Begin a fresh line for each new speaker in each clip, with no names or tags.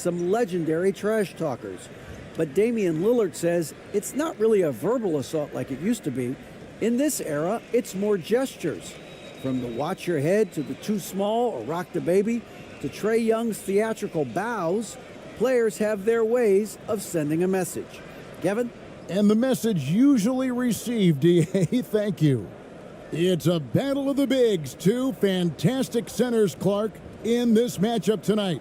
some legendary trash talkers. But Damian Lillard says it's not really a verbal assault like it used to be. In this era, it's more gestures. From the watch your head to the too small or rock the baby to Trae Young's theatrical bows, players have their ways of sending a message. Kevin?
And the message usually received, D.A., thank you. It's a battle of the bigs. Two fantastic centers, Clark, in this matchup tonight.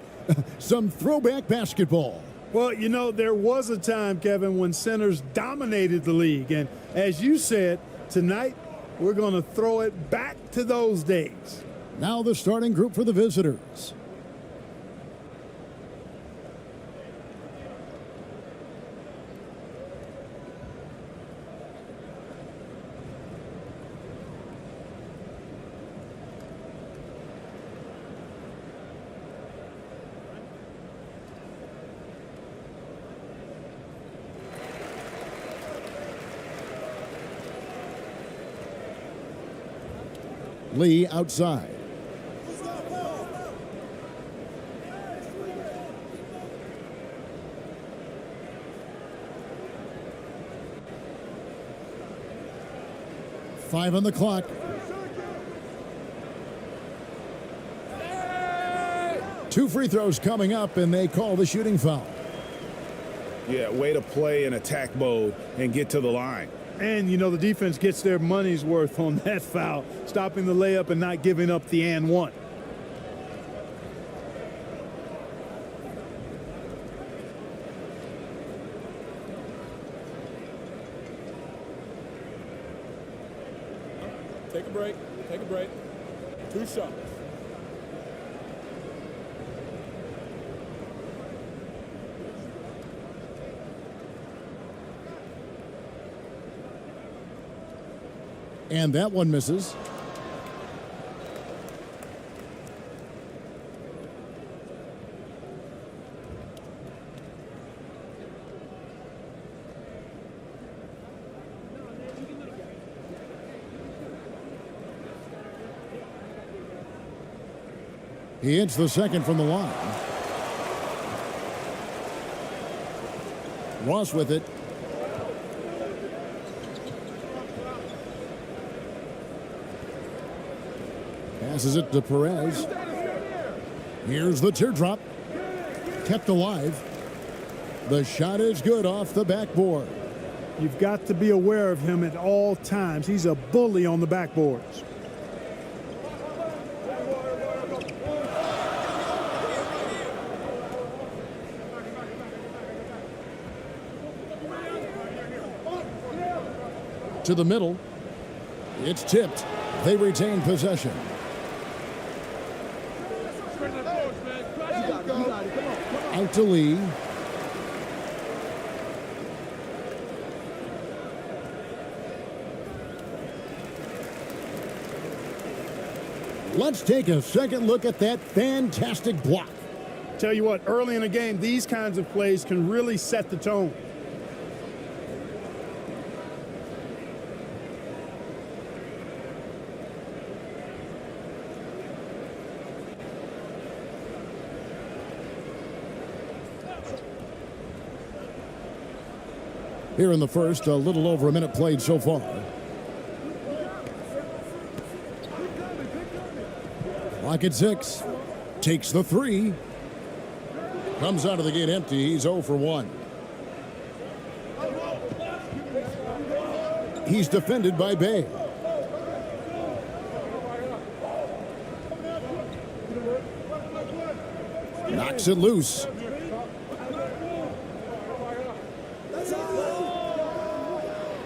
Some throwback basketball.
Well, you know, there was a time, Kevin, when centers dominated the league. And as you said, tonight we're going to throw it back to those days.
Now the starting group for the visitors. Lee outside. Five on the clock. Two free throws coming up, and they call the shooting foul.
Yeah, way to play in attack mode and get to the line.
And, you know, the defense gets their money's worth on that foul, stopping the layup and not giving up the and one.
Take a break. Take a break. 2 shots.
And that one misses. He hits the second from the line. Ross with it. Passes it to Perez. Here's the teardrop. Kept alive. The shot is good off the backboard.
You've got to be aware of him at all times. He's a bully on the backboards.
To the middle. It's tipped. They retain possession. Out to Lee. Let's take a second look at that fantastic block.
Tell you what, early in the game, these kinds of plays can really set the tone.
Here in the first, a little over a minute played so far. Clock at 6. Takes the 3. Comes out of the gate empty. He's 0 for 1. He's defended by Bay. Knocks it loose.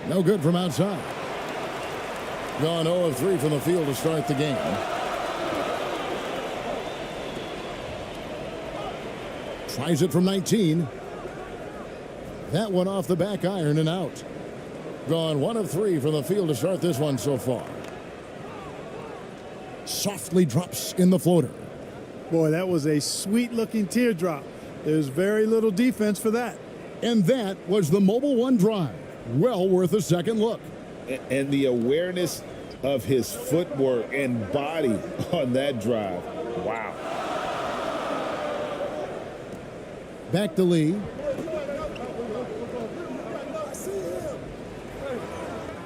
No good from outside. Gone 0 of 3 from the field to start the game. Tries it from 19. That one off the back iron and out. Gone 1 of 3 from the field to start this one so far. Softly drops in the floater.
Boy, that was a sweet-looking teardrop. There's very little defense for that.
And that was the Mobile One drive. Well worth a second look.
And the awareness of his footwork and body on that drive. Wow.
Back to Lee.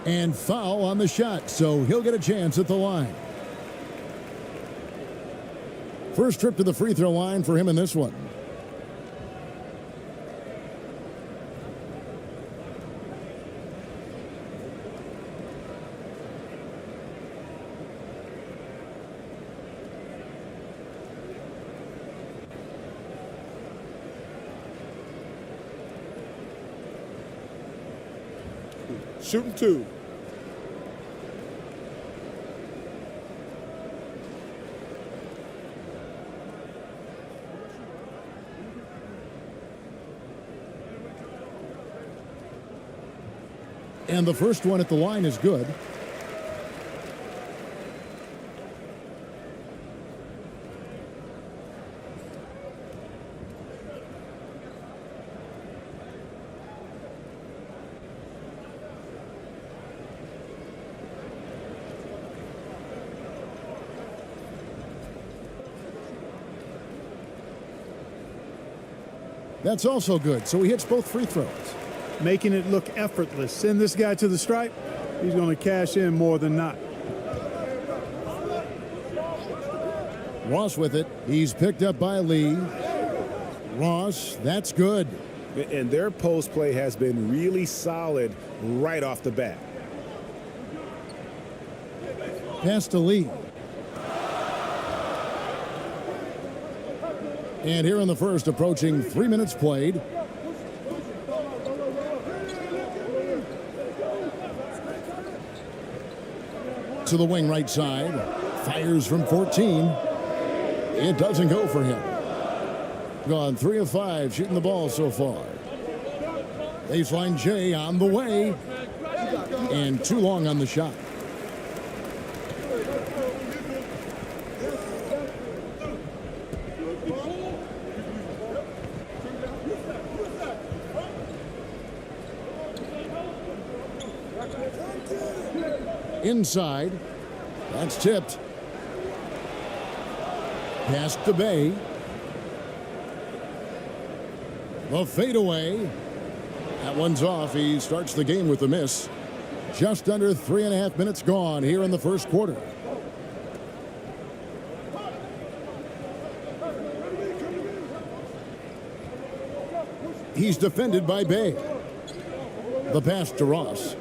And foul on the shot, so he'll get a chance at the line. First trip to the free throw line for him in this one.
Shooting 2.
And the first one at the line is good. That's also good, so he hits both free throws.
Making it look effortless. Send this guy to the stripe. He's going to cash in more than not.
Ross with it. He's picked up by Lee. Ross, that's good.
And their post play has been really solid right off the bat.
Pass to Lee. And here in the first, approaching 3 minutes played. To the wing right side. Fires from 14. It doesn't go for him. Gone 3 of 5 shooting the ball so far. Baseline J on the way. And too long on the shot. Inside. That's tipped. Pass to Bay. The fadeaway. That one's off. He starts the game with a miss. Just under 3.5 minutes gone here in the first quarter. He's defended by Bay. The pass to Ross.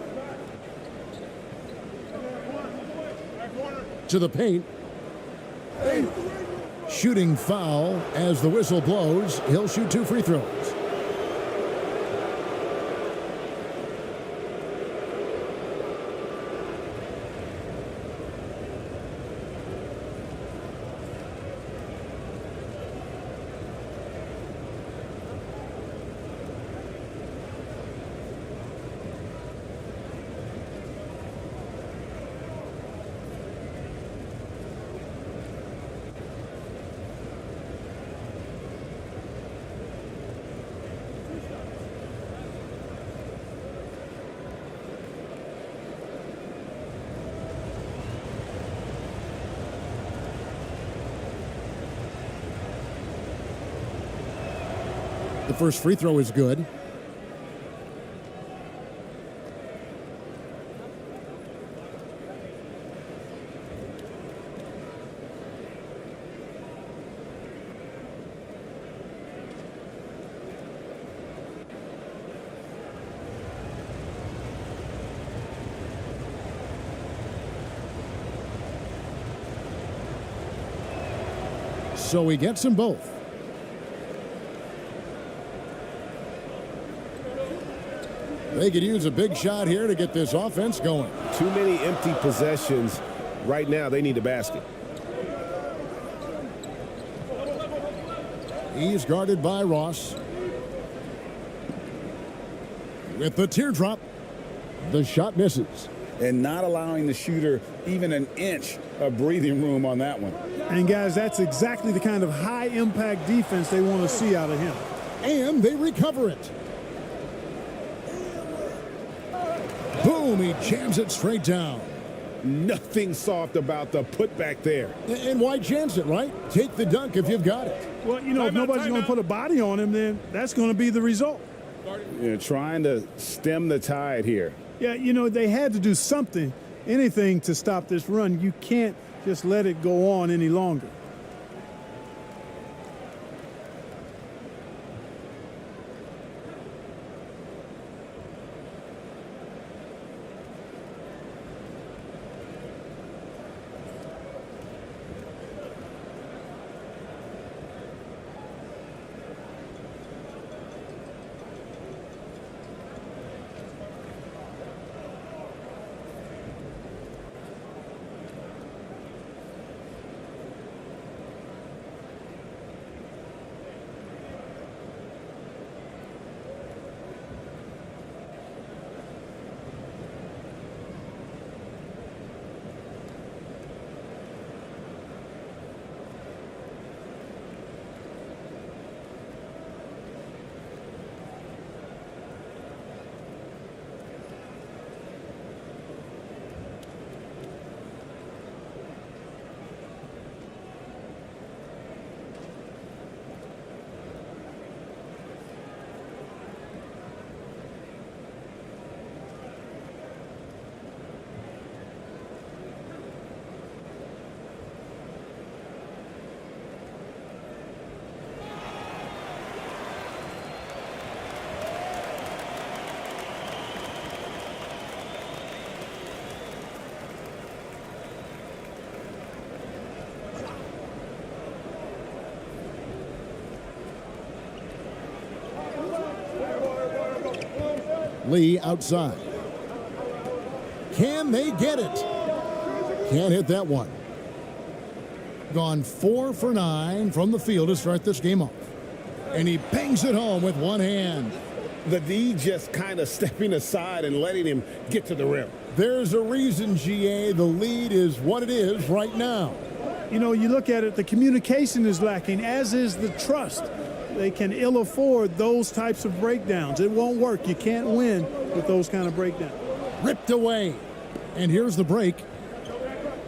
To the paint. Shooting foul as the whistle blows. He'll shoot 2 free throws. The first free throw is good. So he gets them both. They could use a big shot here to get this offense going.
Too many empty possessions. Right now, they need a basket.
He's guarded by Ross. With the teardrop, the shot misses.
And not allowing the shooter even an inch of breathing room on that one.
And guys, that's exactly the kind of high impact defense they want to see out of him.
And they recover it. Boom, he jams it straight down.
Nothing soft about the putback there.
And why chance it, right? Take the dunk if you've got it.
Well, you know, if nobody's going to put a body on him, then that's going to be the result.
You're trying to stem the tide here.
Yeah, you know, they had to do something, anything to stop this run. You can't just let it go on any longer.
Lee outside. Can they get it? Can't hit that one. Gone 4 for 9 from the field to start this game off. And he bangs it home with one hand.
The D just kind of stepping aside and letting him get to the rim.
There's a reason, GA, the lead is what it is right now.
You know, you look at it, the communication is lacking, as is the trust. They can ill afford those types of breakdowns. It won't work. You can't win with those kind of breakdowns.
Ripped away. And here's the break.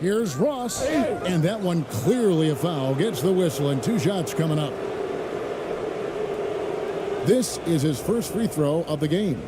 Here's Ross. And that one clearly a foul. Gets the whistle and 2 shots coming up. This is his first free throw of the game.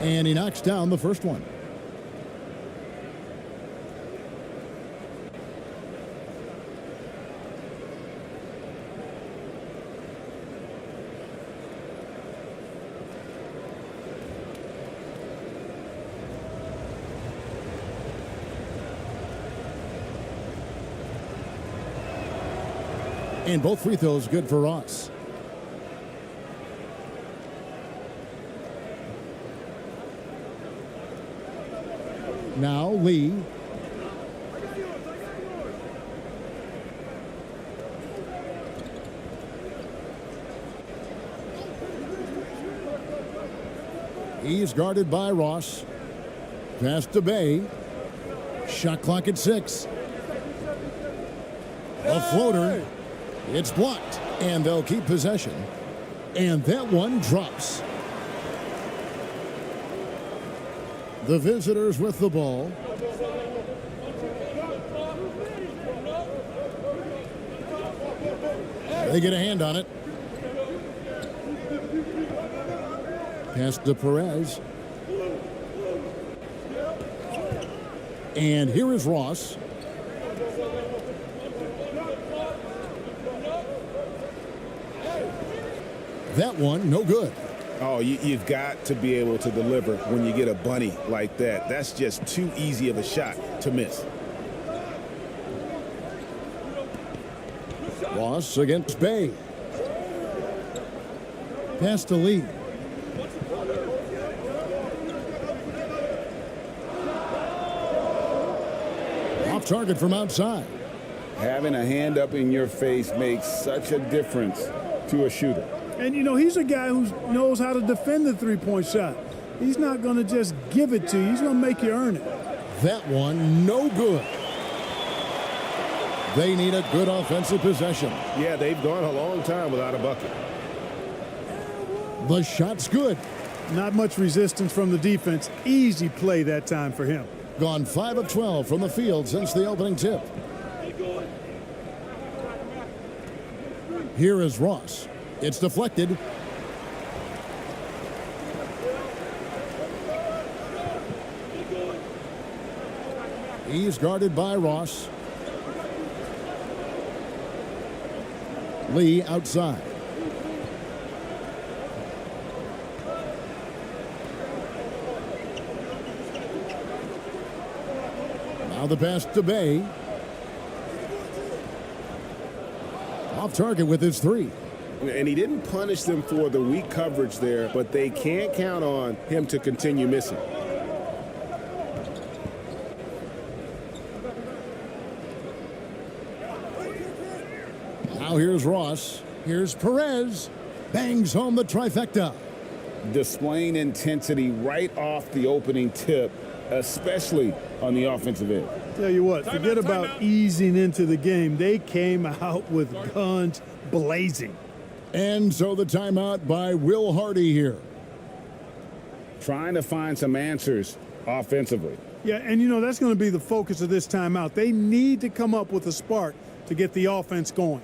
And he knocks down the first one. And both free throws good for Ross. Now Lee. He's guarded by Ross. Pass to Bay. Shot clock at 6. A floater. It's blocked. And they'll keep possession. And that one drops. The visitors with the ball. They get a hand on it. Pass to Perez. And here is Ross. That one, no good.
Oh, you've got to be able to deliver when you get a bunny like that. That's just too easy of a shot to miss.
Ross against Bay. Pass to Lee. target from outside.
Having a hand up in your face makes such a difference to a shooter.
And, you know, he's a guy who knows how to defend the three-point shot. He's not going to just give it to you. He's going to make you earn it.
That one, no good. They need a good offensive possession.
Yeah, they've gone a long time without a bucket.
The shot's good.
Not much resistance from the defense. Easy play that time for him.
Gone 5 of 12 from the field since the opening tip. Here is Ross. It's deflected. He's guarded by Ross. Lee outside. Now the pass to Bay. Off target with his three.
And he didn't punish them for the weak coverage there, but they can't count on him to continue missing.
Now here's Ross. Here's Perez. Bangs home the trifecta.
Displaying intensity right off the opening tip, especially on the offensive end.
Tell you what, forget about easing into the game. They came out with guns blazing.
And so the timeout by Will Hardy here.
Trying to find some answers offensively.
Yeah, and you know, that's going to be the focus of this timeout. They need to come up with a spark to get the offense going.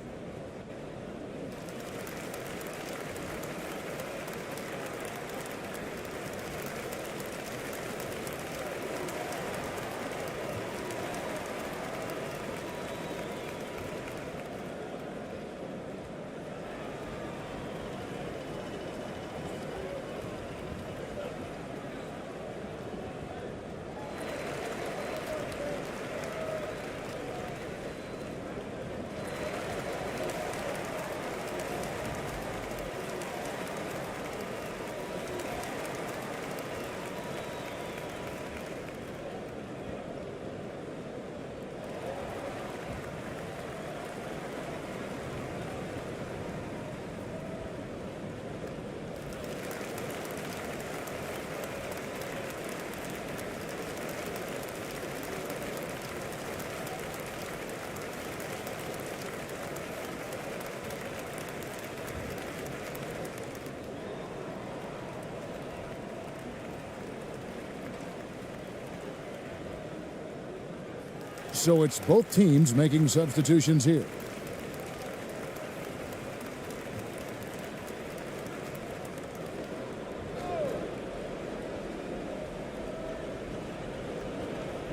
So it's both teams making substitutions here.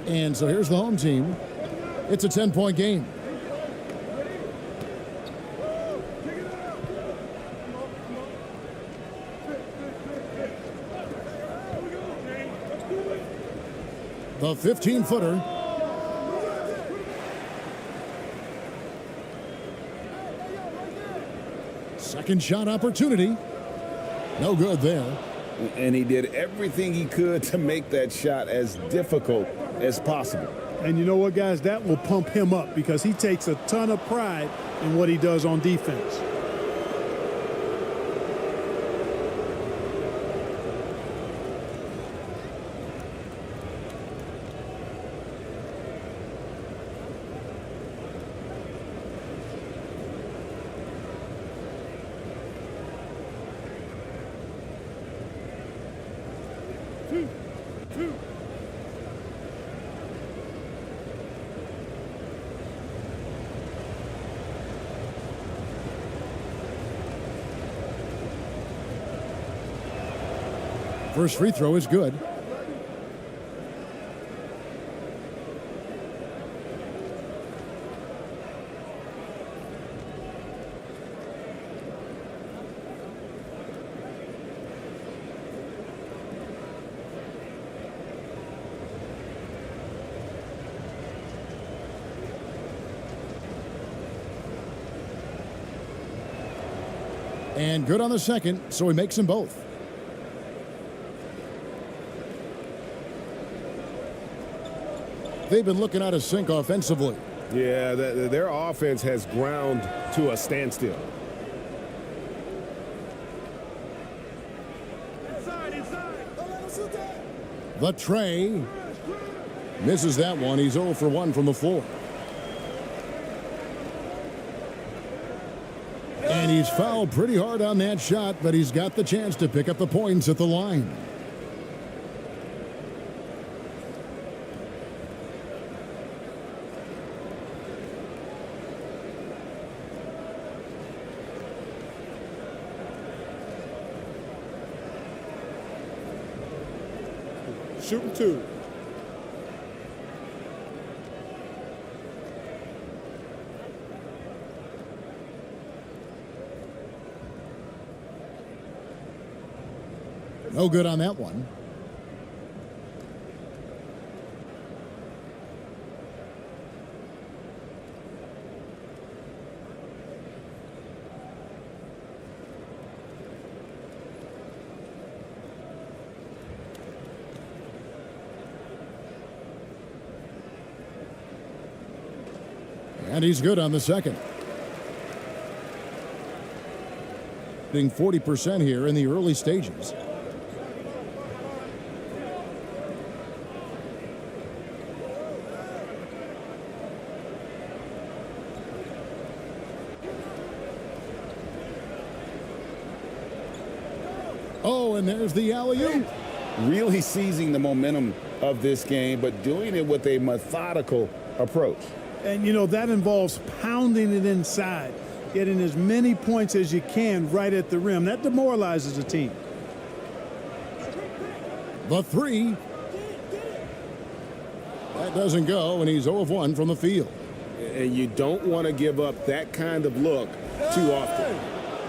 And so here's the home team. It's a 10-point game. The 15-footer. Second shot opportunity. No good there.
And he did everything he could to make that shot as difficult as possible.
And you know what, guys? That will pump him up because he takes a ton of pride in what he does on defense.
First free throw is good. And good on the second, so he makes them both. they've been looking out of sync offensively.
Yeah, their offense has ground to a standstill.
The tray. Misses that one. He's 0 for 1 from the floor. And he's fouled pretty hard on that shot, but he's got the chance to pick up the points at the line.
Shooting 2.
No good on that one. And he's good on the second. Hitting 40% here in the early stages. Oh, and there's the alley-oop.
Really seizing the momentum of this game, but doing it with a methodical approach.
And, you know, that involves pounding it inside, getting as many points as you can right at the rim. That demoralizes a team.
The three. That doesn't go, and he's 0 of 1 from the field.
And you don't want to give up that kind of look too often.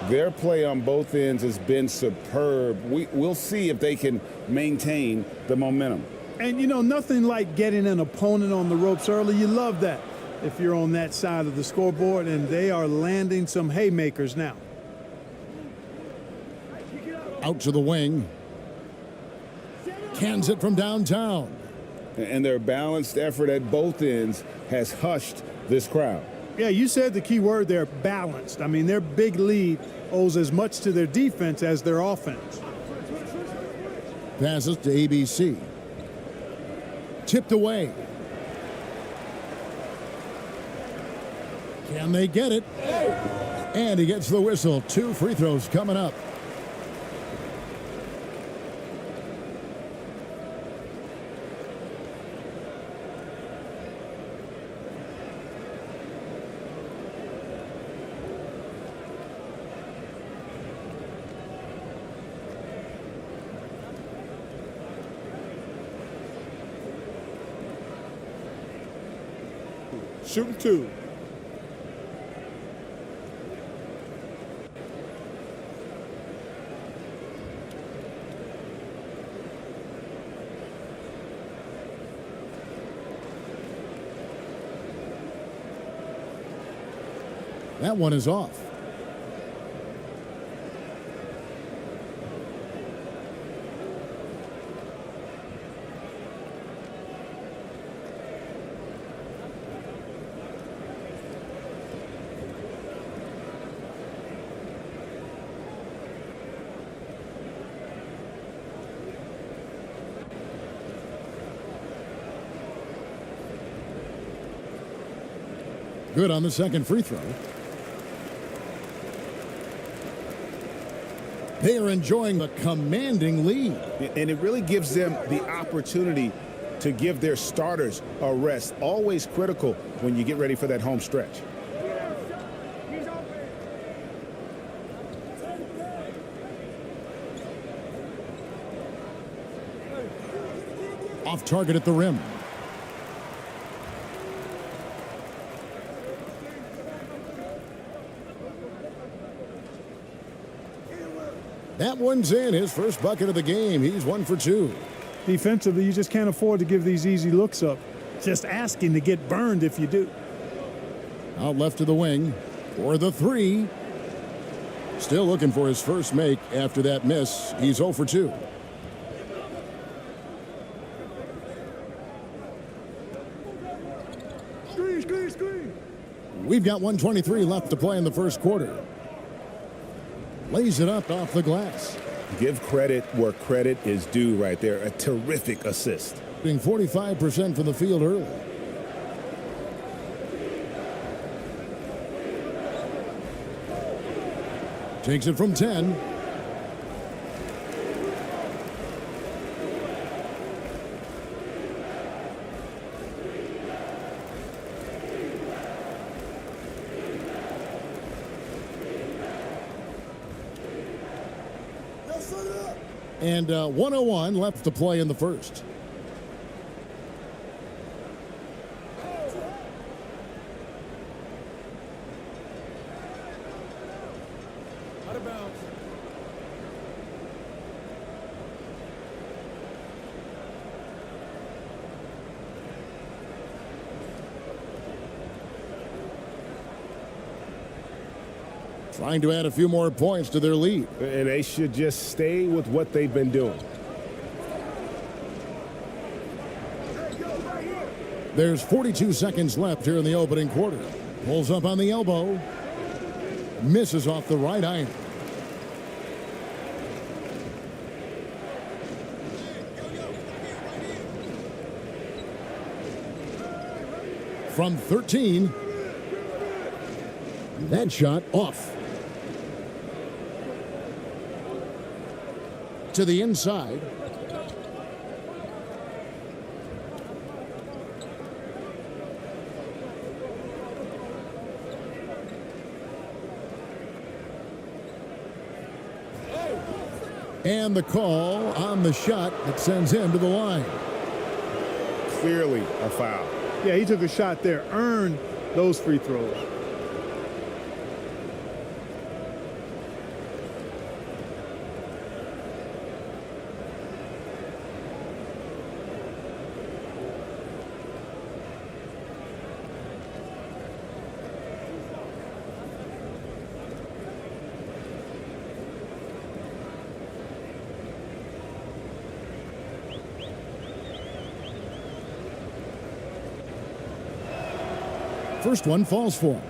Their play on both ends has been superb. We'll see if they can maintain the momentum.
And, you know, nothing like getting an opponent on the ropes early. You love that if you're on that side of the scoreboard, and they are landing some haymakers now.
Out to the wing. Cans it from downtown.
And their balanced effort at both ends has hushed this crowd.
Yeah, you said the key word there, balanced. I mean, their big lead owes as much to their defense as their offense.
Passes to ABC. Tipped away. Can they get it? And he gets the whistle. 2 free throws coming up.
Shooting 2.
That one is off. Good on the second free throw. They are enjoying the commanding lead.
And it really gives them the opportunity to give their starters a rest. Always critical when you get ready for that home stretch.
Off target at the rim. That one's in. His first bucket of the game. He's 1 for 2.
Defensively, you just can't afford to give these easy looks up. Just asking to get burned if you do.
Out left to the wing for the 3. Still looking for his first make after that miss. He's 0 for 2. We've got 1:23 left to play in the first quarter. Lays it up off the glass.
Give credit where credit is due right there. A terrific assist.
Being 45% from the field early. Takes it from 10. And 1:01 left to play in the first.
Out of bounds.
Trying to add a few more points to their lead.
And they should just stay with what they've been doing.
There's 42 seconds left here in the opening quarter. Pulls up on the elbow. Misses off the right iron. From 13. That shot off. To the inside. And the call on the shot that sends him to the line.
Clearly a foul.
Yeah, he took a shot there, earned those free throws.
First one falls for him.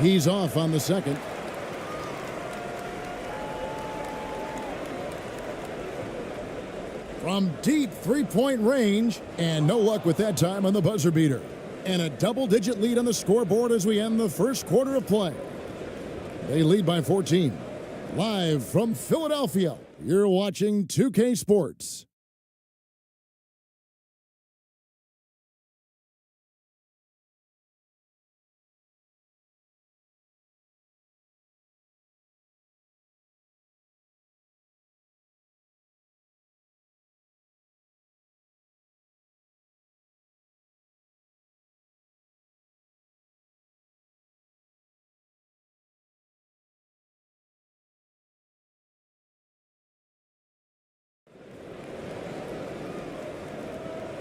He's off on the second. From deep three-point range, and no luck with that time on the buzzer beater. And a double-digit lead on the scoreboard as we end the first quarter of play. They lead by 14. Live from Philadelphia, you're watching 2K Sports.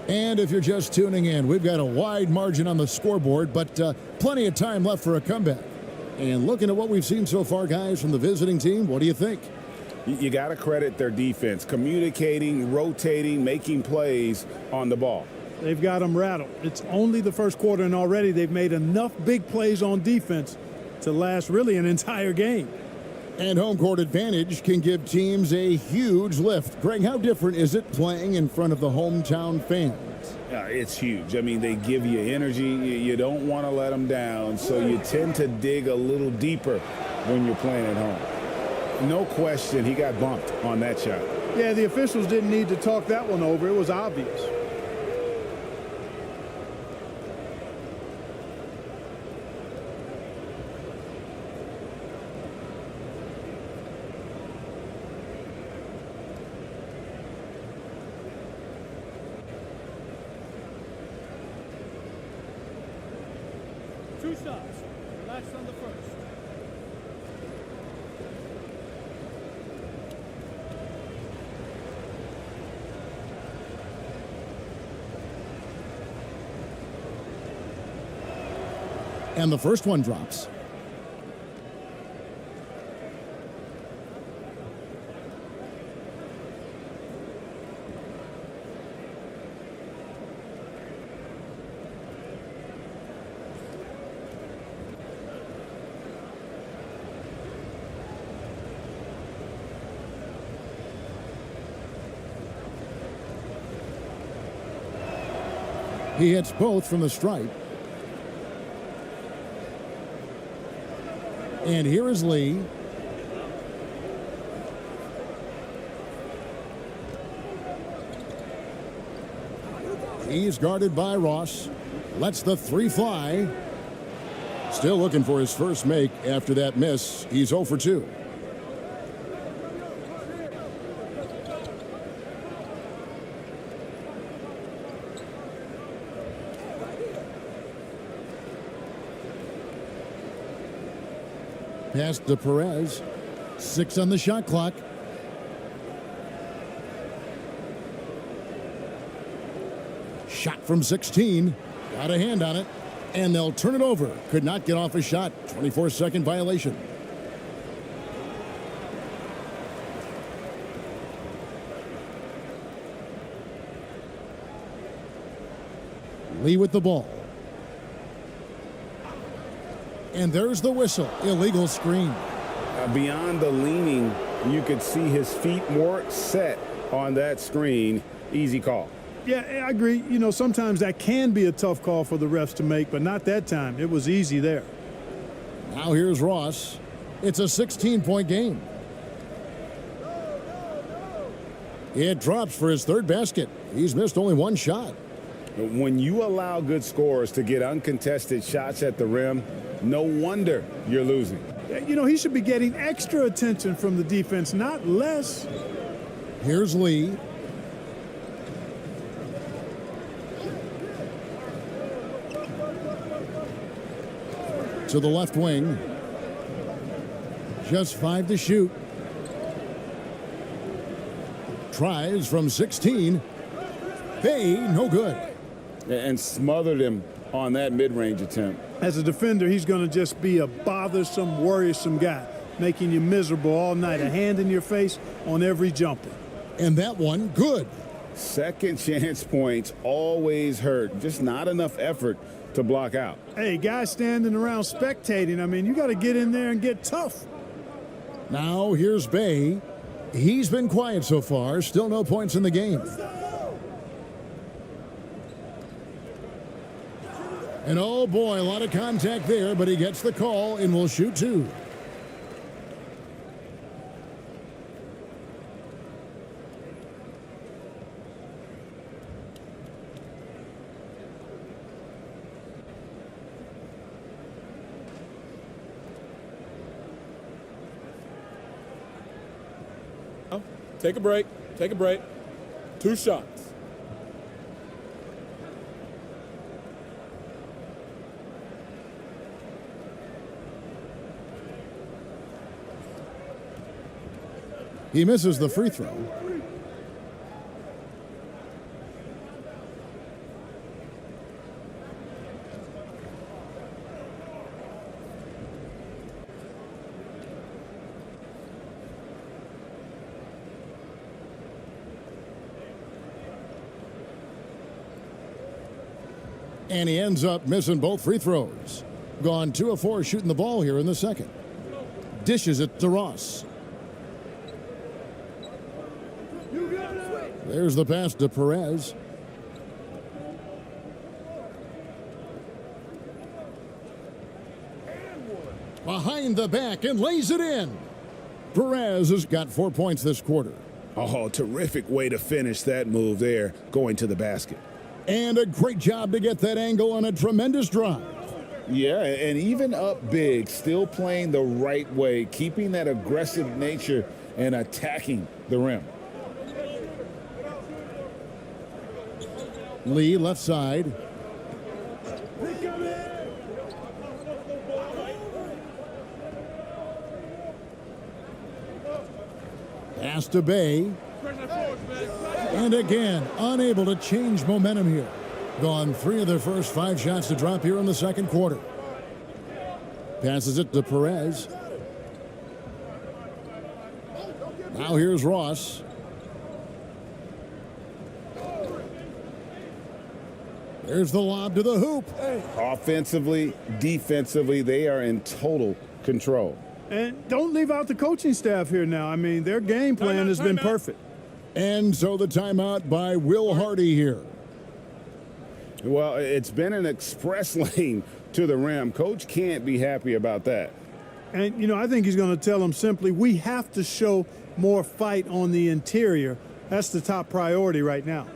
And if you're just tuning in, we've got a wide margin on the scoreboard, but plenty of time left for a comeback. And looking at what we've seen so far, guys, from the visiting team, what do you think?
You got to credit their defense, communicating, rotating, making plays on the ball.
They've got them rattled. It's only the first quarter, and already they've made enough big plays on defense to last really an entire game.
And home court advantage can give teams a huge lift. Greg, how different is it playing in front of the hometown fans?
It's huge. I mean, they give you energy. You don't want to let them down, so you tend to dig a little deeper when you're playing at home. No question, he got bumped on that shot.
Yeah, the officials didn't need to talk that one over. It was obvious.
Two shots. Relax on the first.
And the first one drops. He hits both from the stripe. And here is Lee. He's guarded by Ross. Lets the three fly. Still looking for his first make after that miss. He's 0 for 2. Pass to Perez. 6 on the shot clock. Shot from 16. Got a hand on it. And they'll turn it over. Could not get off a shot. 24-second violation. Lee with the ball. And there's the whistle. Illegal screen.
Beyond the leaning, you could see his feet more set on that screen. Easy call.
Yeah, I agree. You know, sometimes that can be a tough call for the refs to make, but not that time. It was easy there.
Now here's Ross. It's a 16-point game. It drops for his third basket. He's missed only one shot.
When you allow good scorers to get uncontested shots at the rim, no wonder you're losing.
You know, he should be getting extra attention from the defense, not less.
Here's Lee. To the left wing. Just 5 to shoot. Tries from 16. Hey, no good.
And smothered him on that mid-range attempt.
As a defender, he's going to just be a bothersome, worrisome guy, making you miserable all night, a hand in your face on every jumper.
And that one, good.
Second chance points always hurt. Just not enough effort to block out.
Hey, guys standing around spectating, I mean, you got to get in there and get tough.
Now here's Bay. He's been quiet so far. Still no points in the game. And oh boy, a lot of contact there, but he gets the call and will shoot 2.
Take a break. Take a break. 2 shots.
He misses the free throw. And he ends up missing both free throws. Gone 2 of 4 shooting the ball here in the second. Dishes it to Ross. There's the pass to Perez. Behind the back and lays it in. Perez has got 4 points this quarter.
Oh, terrific way to finish that move there, going to the basket.
And a great job to get that angle on a tremendous drive.
Yeah, and even up big, still playing the right way, keeping that aggressive nature and attacking the rim.
Lee left side. Pass to Bay. And again, unable to change momentum here. Gone 3 of their first 5 shots to drop here in the second quarter. Passes it to Perez. Now here's Ross. There's the lob to the hoop.
Offensively, defensively, they are in total control.
And don't leave out the coaching staff here now. I mean, their game plan has been perfect.
And so the timeout by Will Hardy here.
Well, it's been an express lane to the rim. Coach can't be happy about that.
And, you know, I think he's going to tell them simply, we have to show more fight on the interior. That's the top priority right now.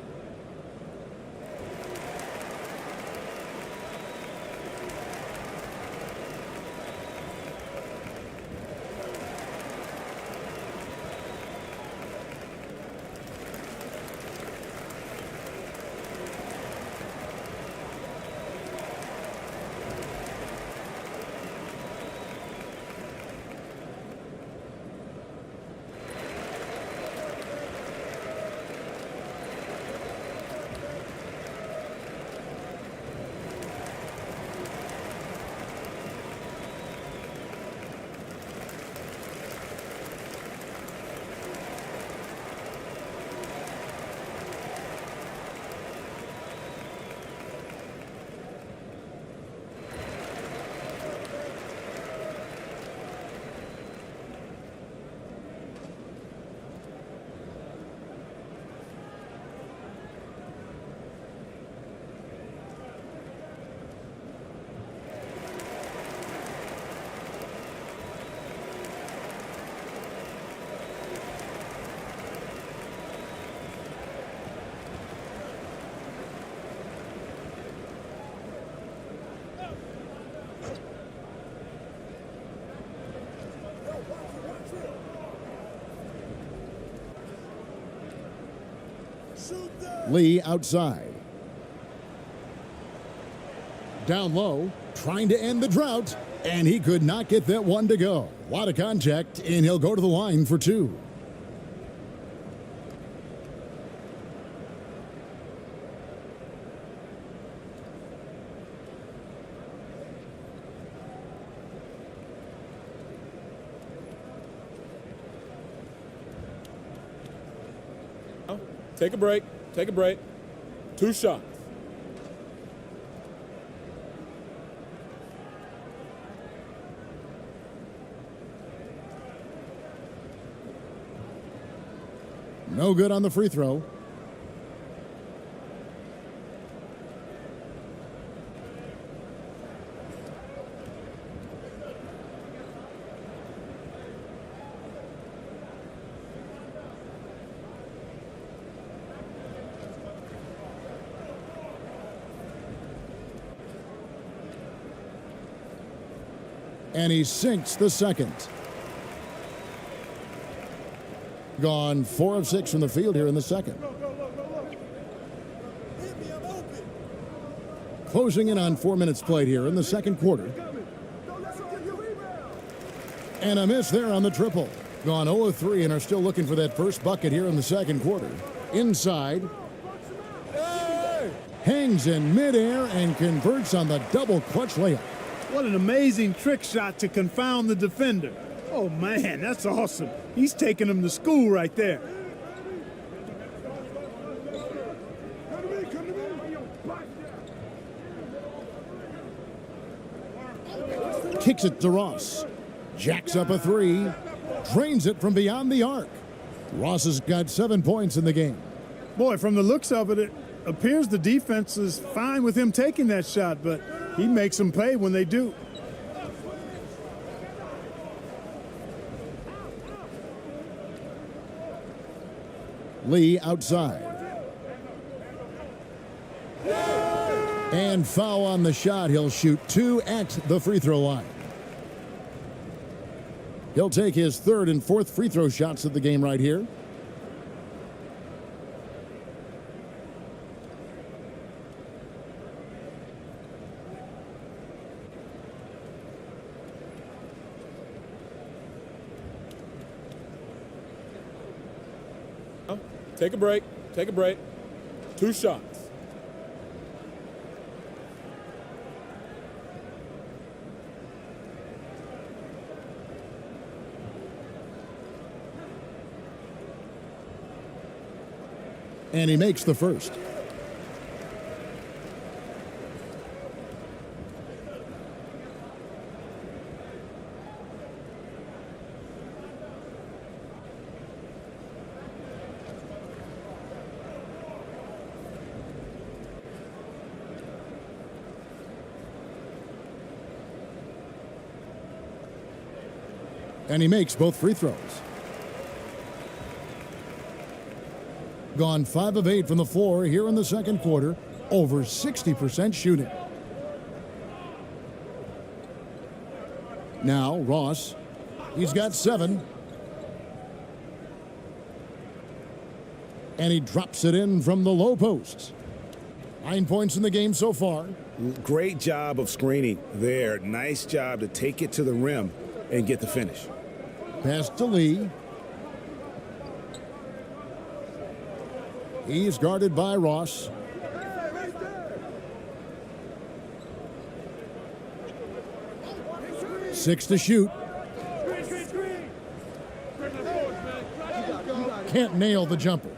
Lee outside. Down low, trying to end the drought, and he could not get that one to go. A lot of contact, and he'll go to the line for two.
Take a break. Take a break. 2 shots.
No good on the free throw. And he sinks the second. Gone 4 of 6 from the field here in the second. Closing in on 4 minutes played here in the second quarter. And a miss there on the triple. Gone 0 of 3 and are still looking for that first bucket here in the second quarter. Inside. Hangs in midair and converts on the double clutch layup.
What an amazing trick shot to confound the defender. Oh, man, that's awesome. He's taking him to school right there.
Kicks it to Ross. Jacks up a 3. Drains it from beyond the arc. Ross has got 7 points in the game.
Boy, from the looks of it, it appears the defense is fine with him taking that shot, but he makes them pay when they do.
Lee outside. And foul on the shot. He'll shoot 2 at the free throw line. He'll take his 3rd and 4th free throw shots of the game right here.
Take a break. Take a break. 2 shots.
And he makes the first. And he makes both free throws. Gone 5 of 8 from the floor here in the second quarter. Over 60% shooting. Now Ross. He's got 7. And he drops it in from the low post. 9 points in the game so far.
Great job of screening there. Nice job to take it to the rim and get the finish.
Pass to Lee. He's guarded by Ross. Six to shoot. Can't nail the jumper.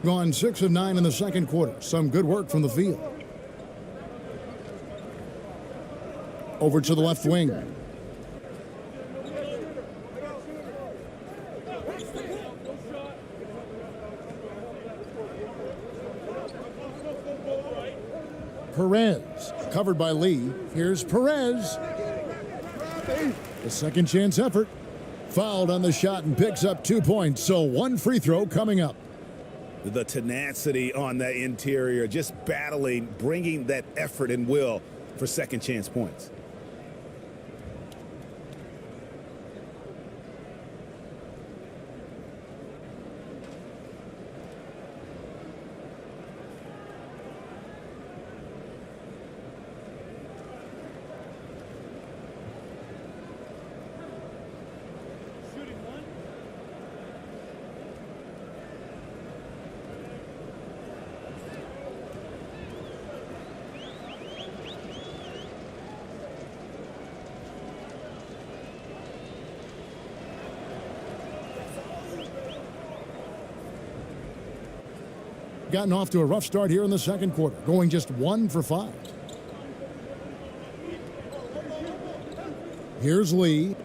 Gone 6 of 9 in the second quarter. Some good work from the field. Over to the left wing. Perez, covered by Lee. Here's Perez. The second chance effort. Fouled on the shot and picks up 2 points. So 1 free throw coming up.
The tenacity on that interior, just battling, bringing that effort and will for second chance points.
Gotten off to a rough start here in the second quarter, going just 1 for 5. Here's Lee.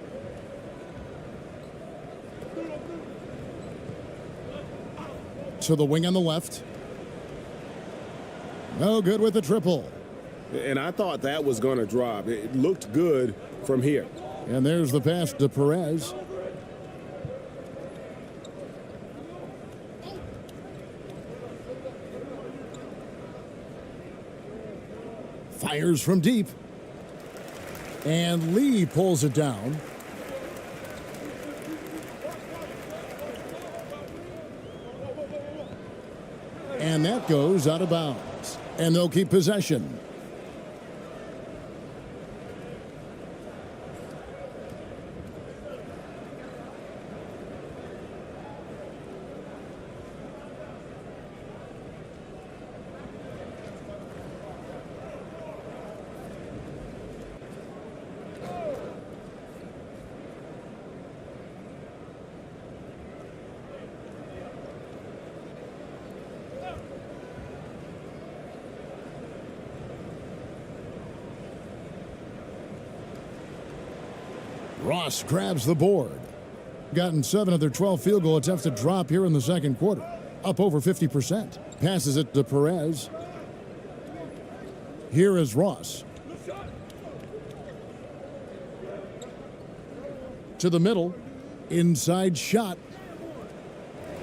To the wing on the left. No good with the triple.
And I thought that was going to drop. It looked good from here.
And there's the pass to Perez. Fires from deep. And Lee pulls it down. And that goes out of bounds. And they'll keep possession. Ross grabs the board. Gotten 7 of their 12 field goal attempts to drop here in the second quarter. Up over 50%. Passes it to Perez. Here is Ross. To the middle. Inside shot.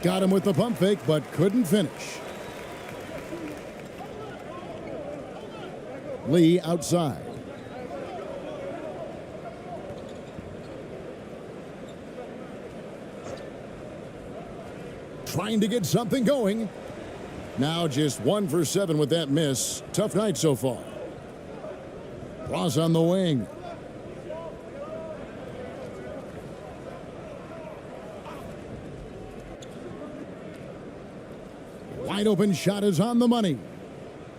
Got him with the pump fake, but couldn't finish. Lee outside. Trying to get something going. Now just 1 for 7 with that miss. Tough night so far. Ross on the wing. Wide open shot is on the money.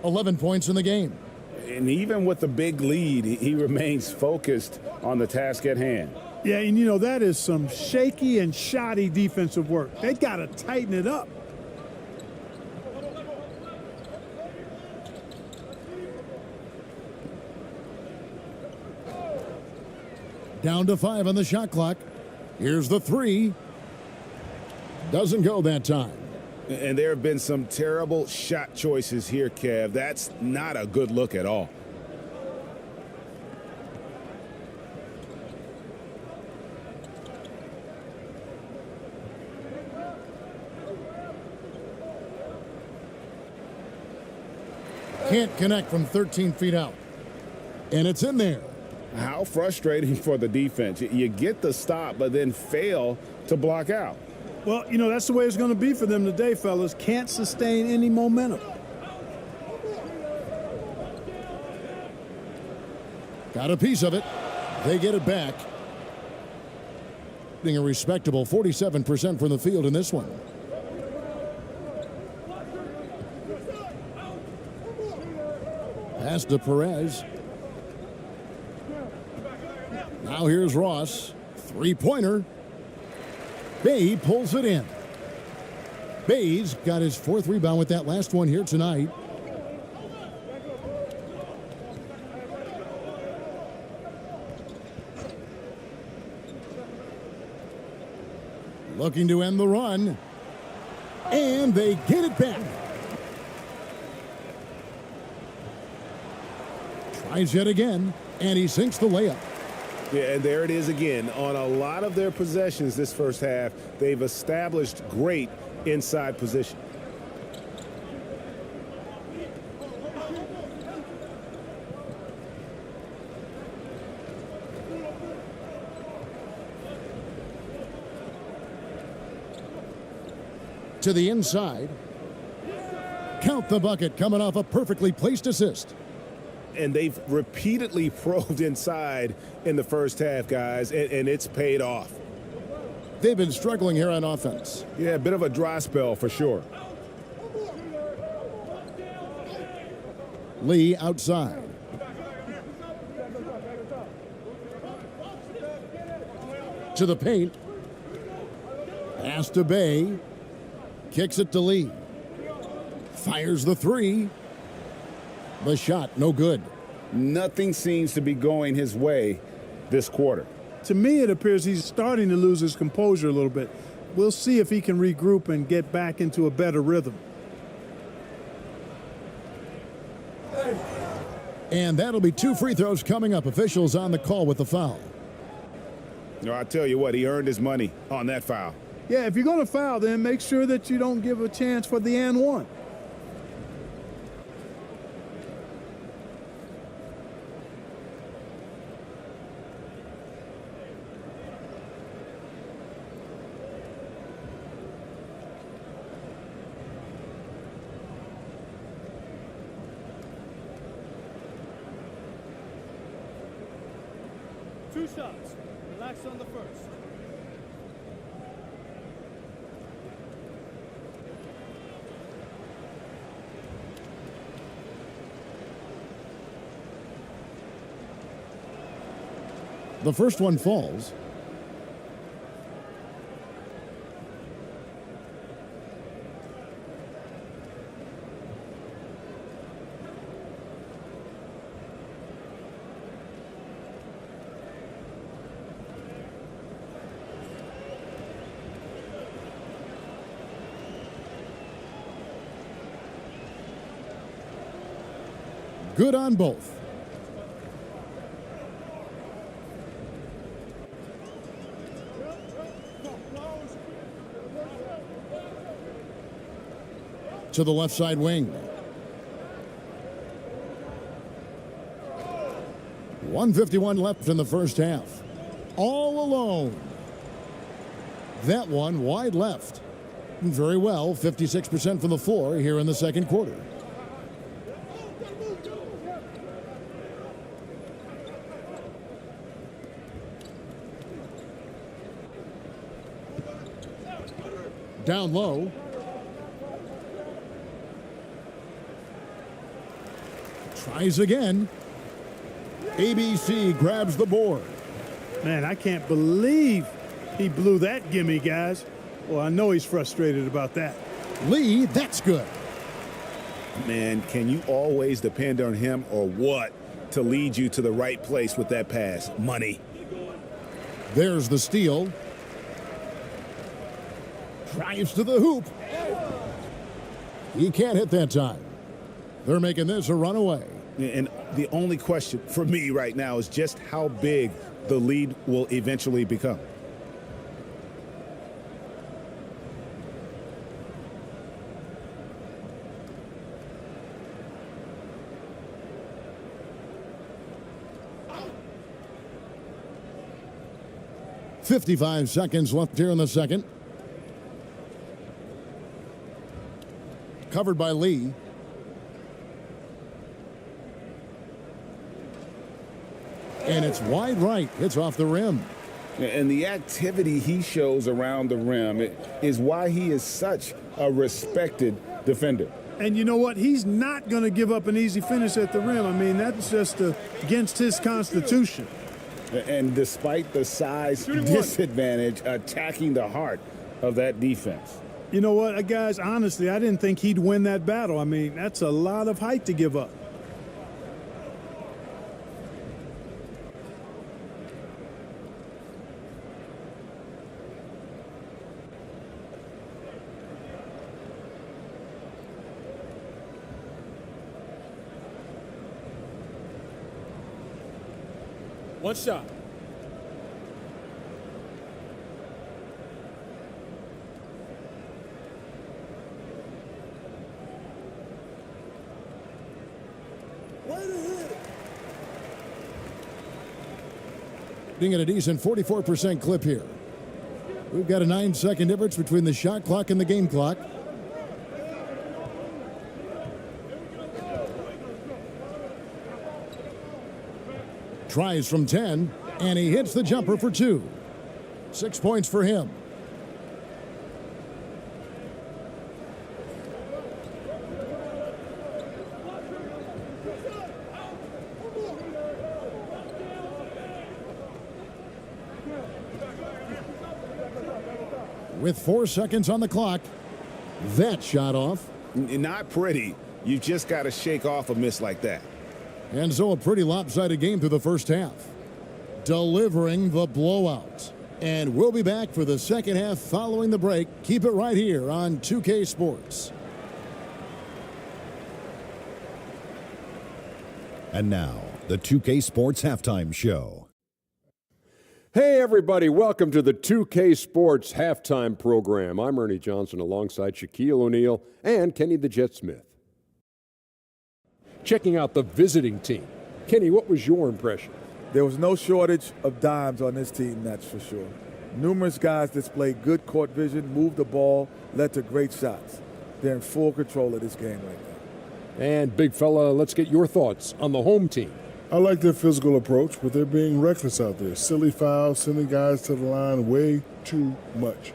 11 points in the game.
And even with the big lead, he remains focused on the task at hand.
Yeah, and you know, that is some shaky and shoddy defensive work. They got to tighten it up.
Down to 5 on the shot clock. Here's the 3. Doesn't go that time.
And there have been some terrible shot choices here, Kev. That's not a good look at all.
Can't connect from 13 feet out. And it's in there.
How frustrating for the defense. You get the stop, but then fail to block out.
Well, you know, that's the way it's going to be for them today, fellas. Can't sustain any momentum.
Got a piece of it. They get it back. Getting a respectable 47% from the field in this one. Pass to Perez. Now here's Ross. Three-pointer. Bay pulls it in. Bay's got his 4th rebound with that last one here tonight. Looking to end the run. And they get it back. Tries yet again, and he sinks the layup.
Yeah, and there it is again. On a lot of their possessions this first half, they've established great inside position.
To the inside. Count the bucket coming off a perfectly placed assist.
And they've repeatedly probed inside in the first half, guys, and it's paid off.
They've been struggling here on offense.
Yeah, a bit of a dry spell for sure.
Lee outside. To the paint. Pass to Bay. Kicks it to Lee. Fires the 3. The shot, no good.
Nothing seems to be going his way this quarter.
To me, it appears he's starting to lose his composure a little bit. We'll see if he can regroup and get back into a better rhythm.
And that'll be 2 free throws coming up. Officials on the call with the foul.
No, I tell you what, he earned his money on that foul.
Yeah, if you're going to foul, then make sure that you don't give a chance for the and one.
Two shots. Relax on the first.
The first one falls. Good on both. To the left side wing. 1:51 left in the first half. All alone. That one wide left. Very well, 56% from the floor here in the second quarter. Down low. Tries again. ABC grabs the board.
Man, I can't believe he blew that gimme, guys. Well, I know he's frustrated about that.
Lee, that's good.
Man, can you always depend on him or what to lead you to the right place with that pass? Money.
There's the steal. Drives to the hoop. He can't hit that time. They're making this a runaway.
And the only question for me right now is just how big the lead will eventually become.
.55 seconds left here in the second. Covered by Lee. And it's wide right. It's off the rim.
And the activity he shows around the rim is why he is such a respected defender.
And you know what? He's not going to give up an easy finish at the rim. I mean, that's just against his constitution.
And despite the size disadvantage, attacking the heart of that defense.
You know what, guys, honestly, I didn't think he'd win that battle. I mean, that's a lot of height to give up.
One shot.
Being at a decent 44% clip here. We've got a 9-second difference between the shot clock and the game clock. Tries from 10, and he hits the jumper for 2. 6 points for him. With 4 seconds on the clock, that shot off.
Not pretty. You just got to shake off a miss like that.
And so a pretty lopsided game through the first half. Delivering the blowout. And we'll be back for the second half following the break. Keep it right here on 2K Sports.
And now, the 2K Sports Halftime Show.
Hey, everybody. Welcome to the 2K Sports Halftime Program. I'm Ernie Johnson alongside Shaquille O'Neal and Kenny the Jet Smith. Checking out the visiting team. Kenny, what was your impression?
There was no shortage of dimes on this team, that's for sure. Numerous guys displayed good court vision, moved the ball, led to great shots. They're in full control of this game right now.
And, big fella, let's get your thoughts on the home team.
I like their physical approach, but they're being reckless out there. Silly fouls, sending guys to the line way too much.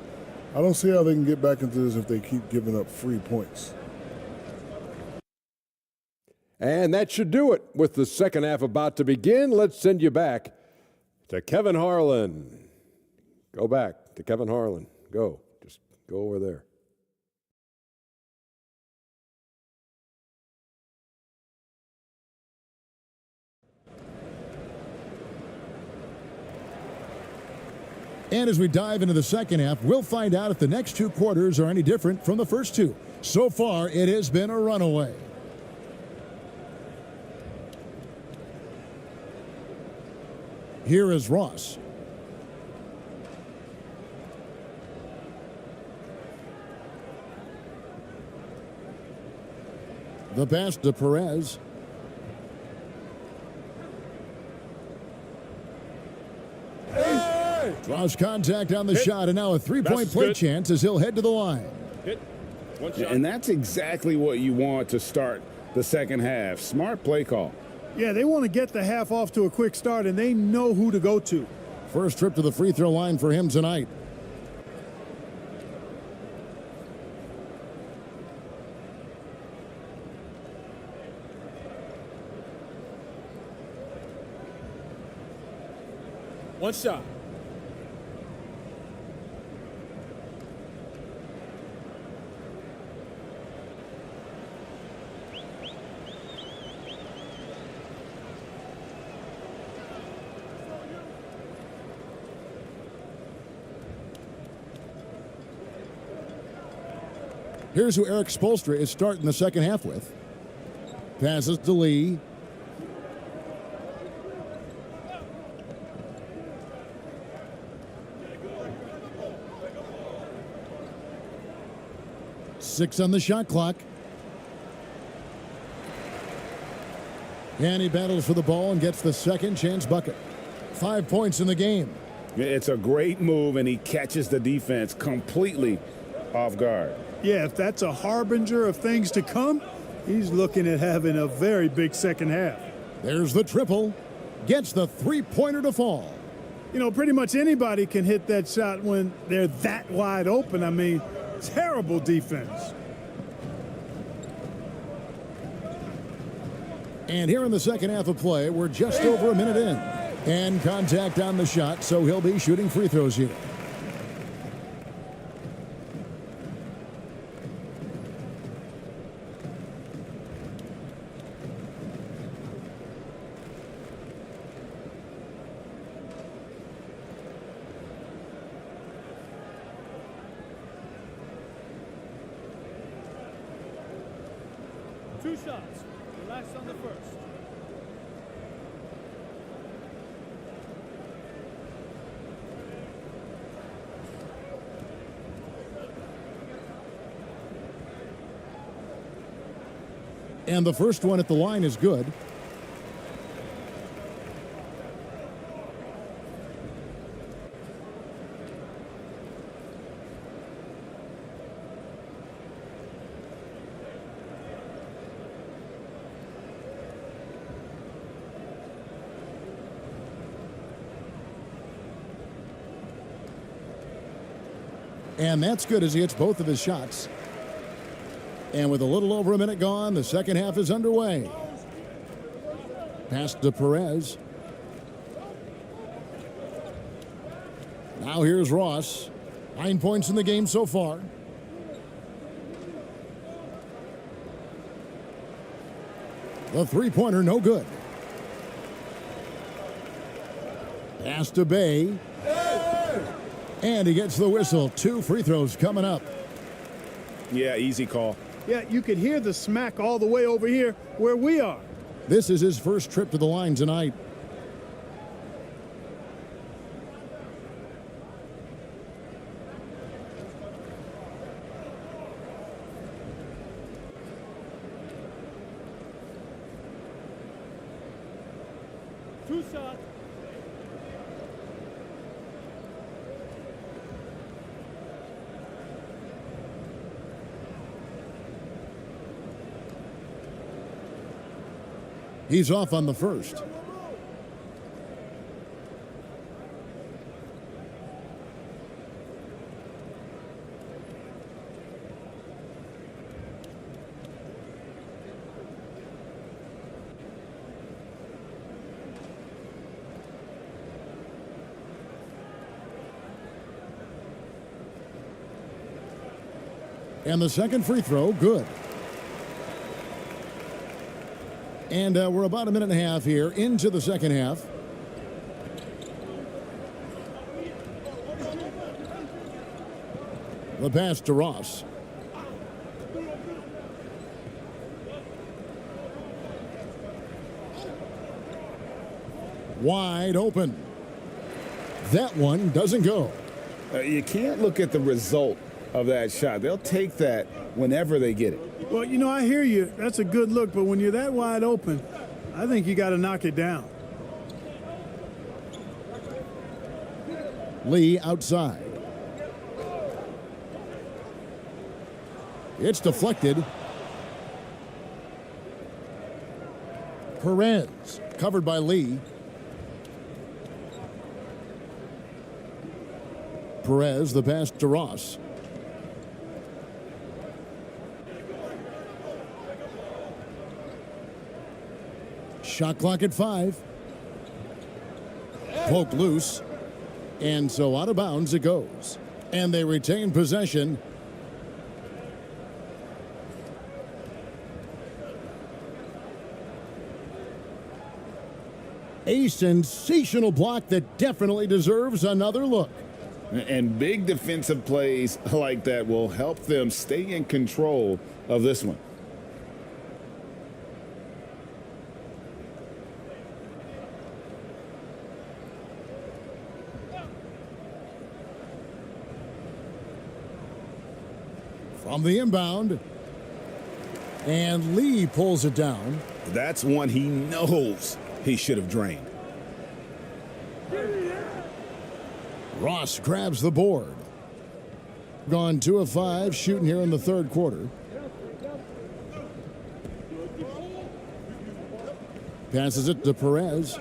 I don't see how they can get back into this if they keep giving up free points.
And that should do it. With the second half about to begin, let's send you back to Kevin Harlan. Go back to Kevin Harlan. Go. Just go over there.
And as we dive into the second half, we'll find out if the next 2 quarters are any different from the first 2. So far, it has been a runaway. Here is Ross. The pass to Perez. Draws contact on the shot, and now a 3-point play chance as he'll head to the line.
One shot. And that's exactly what you want to start the second half. Smart play call.
Yeah, they want to get the half off to a quick start, and they know who to go to.
First trip to the free throw line for him tonight.
One shot.
Here's who Eric Spoelstra is starting the second half with. Passes to Lee. Six on the shot clock. And he battles for the ball and gets the second chance bucket. 5 points in the game.
It's a great move, and he catches the defense completely off guard.
Yeah, if that's a harbinger of things to come, he's looking at having a very big second half.
There's the triple. Gets the three-pointer to fall.
You know, pretty much anybody can hit that shot when they're that wide open. I mean, terrible defense.
And here in the second half of play, we're just over a minute in. And contact on the shot, so he'll be shooting free throws here.
Two shots. Relax on the first.
And the first one at the line is good. And that's good as he hits both of his shots. And with a little over a minute gone, the second half is underway. Pass to Perez. Now here's Ross. 9 points in the game so far. The three-pointer, no good. Pass to Bay. And he gets the whistle. 2 free throws coming up.
Yeah, easy call.
Yeah, you could hear the smack all the way over here where we are.
This is his first trip to the line tonight.
Two shots.
He's off on the first. And the second free throw, good. And we're about a minute and a half here into the second half. The pass to Ross. Wide open. That one doesn't go.
You can't look at the result of that shot. They'll take that whenever they get it.
Well, you know, I hear you. That's a good look, but when you're that wide open, I think you got to knock it down.
Lee outside. It's deflected. Perez covered by Lee. Perez, the pass to Ross. Shot clock at 5. Poked loose. And so out of bounds it goes. And they retain possession. A sensational block that definitely deserves another look.
And big defensive plays like that will help them stay in control of this one.
From the inbound. And Lee pulls it down.
That's one he knows he should have drained.
Ross grabs the board. Gone 2 of 5 shooting here in the third quarter. Passes it to Perez.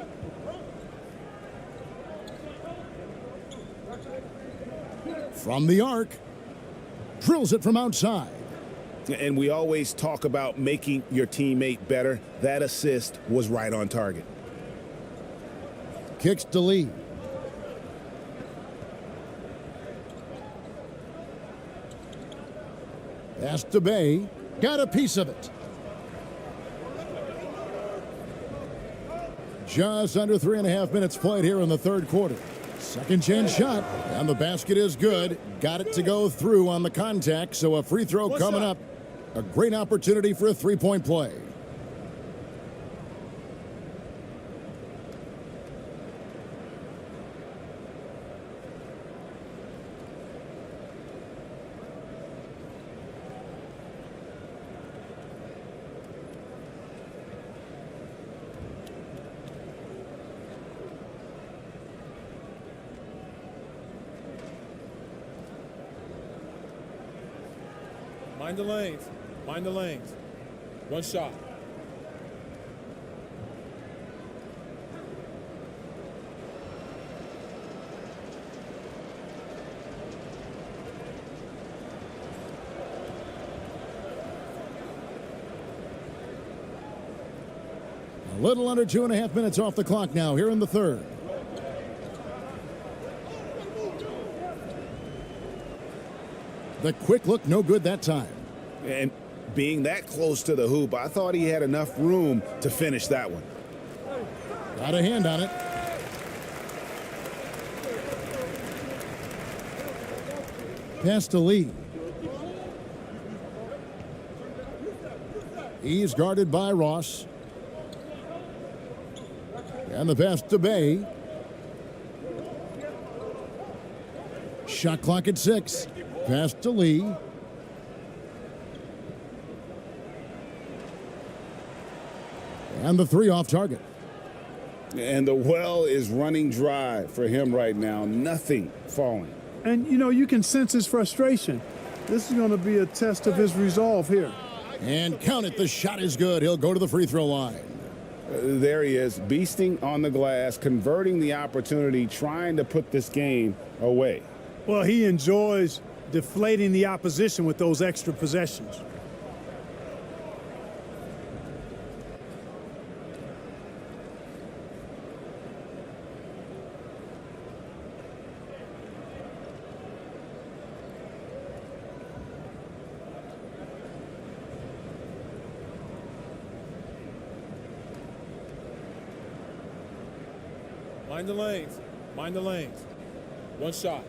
From the arc. Drills it from outside.
And we always talk about making your teammate better. That assist was right on target.
Kicks to Lee. Pass to Bay. Got a piece of it. Just under 3.5 minutes played here in the third quarter. Second chance shot, and the basket is good. Got it to go through on the contact, so a free throw coming up. A great opportunity for a three-point play.
Mind the lanes. Mind the lanes. One shot.
A little under 2.5 minutes off the clock now here in the third. The quick look, no good that time.
And being that close to the hoop, I thought he had enough room to finish that one.
Got a hand on it. Pass to Lee. He's guarded by Ross. And the pass to Bay. Shot clock at 6. Pass to Lee. And the three off target.
And the well is running dry for him right now. Nothing falling.
And, you know, you can sense his frustration. This is going to be a test of his resolve here.
And count it. The shot is good. He'll go to the free throw line.
There he is, beasting on the glass, converting the opportunity, trying to put this game away.
Well, he enjoys deflating the opposition with those extra possessions.
Mind the lanes. Mind the lanes. One shot.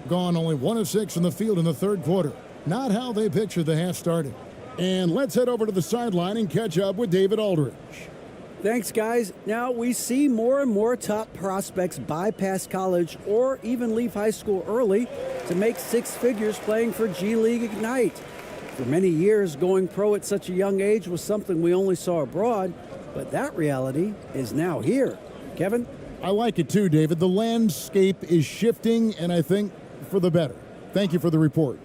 Gone only 1 of 6 from the field in the third quarter. Not how they pictured the half started. And let's head over to the sideline and catch up with David Aldridge.
Thanks, guys. Now, we see more and more top prospects bypass college or even leave high school early to make 6 figures playing for G League Ignite. For many years, going pro at such a young age was something we only saw abroad, but that reality is now here. Kevin?
I like it too, David. The landscape is shifting, and I think for the better. Thank you for the report.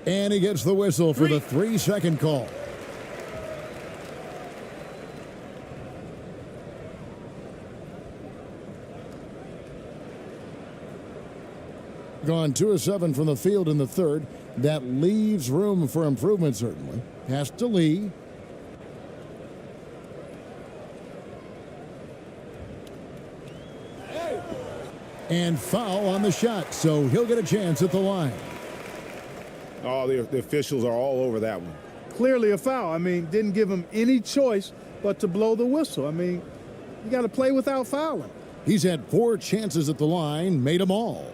And he gets the whistle for the 3-second call. Gone 2 of 7 from the field in the third. That leaves room for improvement, certainly. Pass to Lee. And foul on the shot, so he'll get a chance at the line.
Oh, the officials are all over that one.
Clearly a foul. I mean, didn't give him any choice but to blow the whistle. I mean, you got to play without fouling.
He's had 4 chances at the line, made them all.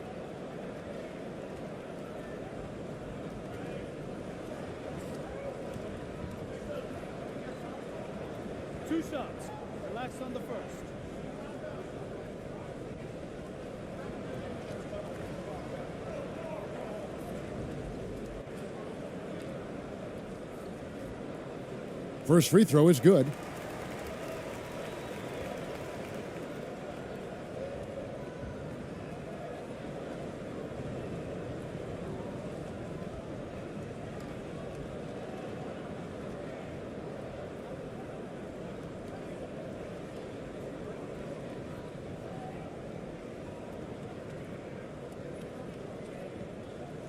Two shots. Relax on the first.
First free throw is good.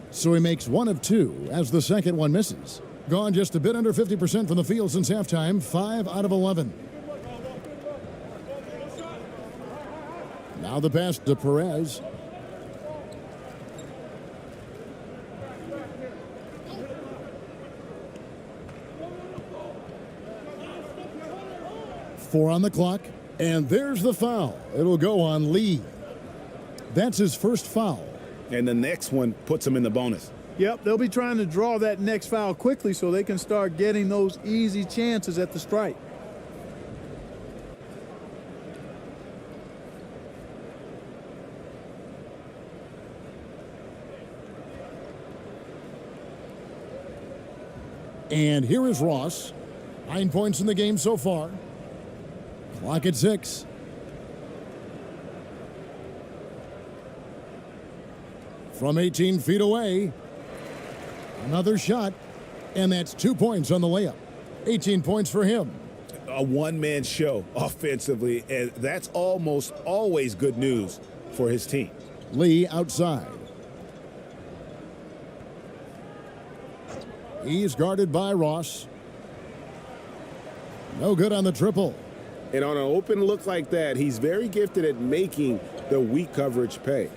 So he makes 1 of 2 as the second one misses. Gone just a bit under 50% from the field since halftime, 5 out of 11. Now the pass to Perez. Four on the clock, and there's the foul. It'll go on Lee. That's his first foul.
And the next one puts him in the bonus.
Yep, they'll be trying to draw that next foul quickly so they can start getting those easy chances at the stripe.
And here is Ross. 9 points in the game so far. Clock at 6. From 18 feet away. Another shot, and that's 2 points on the layup. 18 points for him.
A one-man show offensively, and that's almost always good news for his team.
Lee outside. He's guarded by Ross. No good on the triple.
And on an open look like that, he's very gifted at making the weak coverage pay.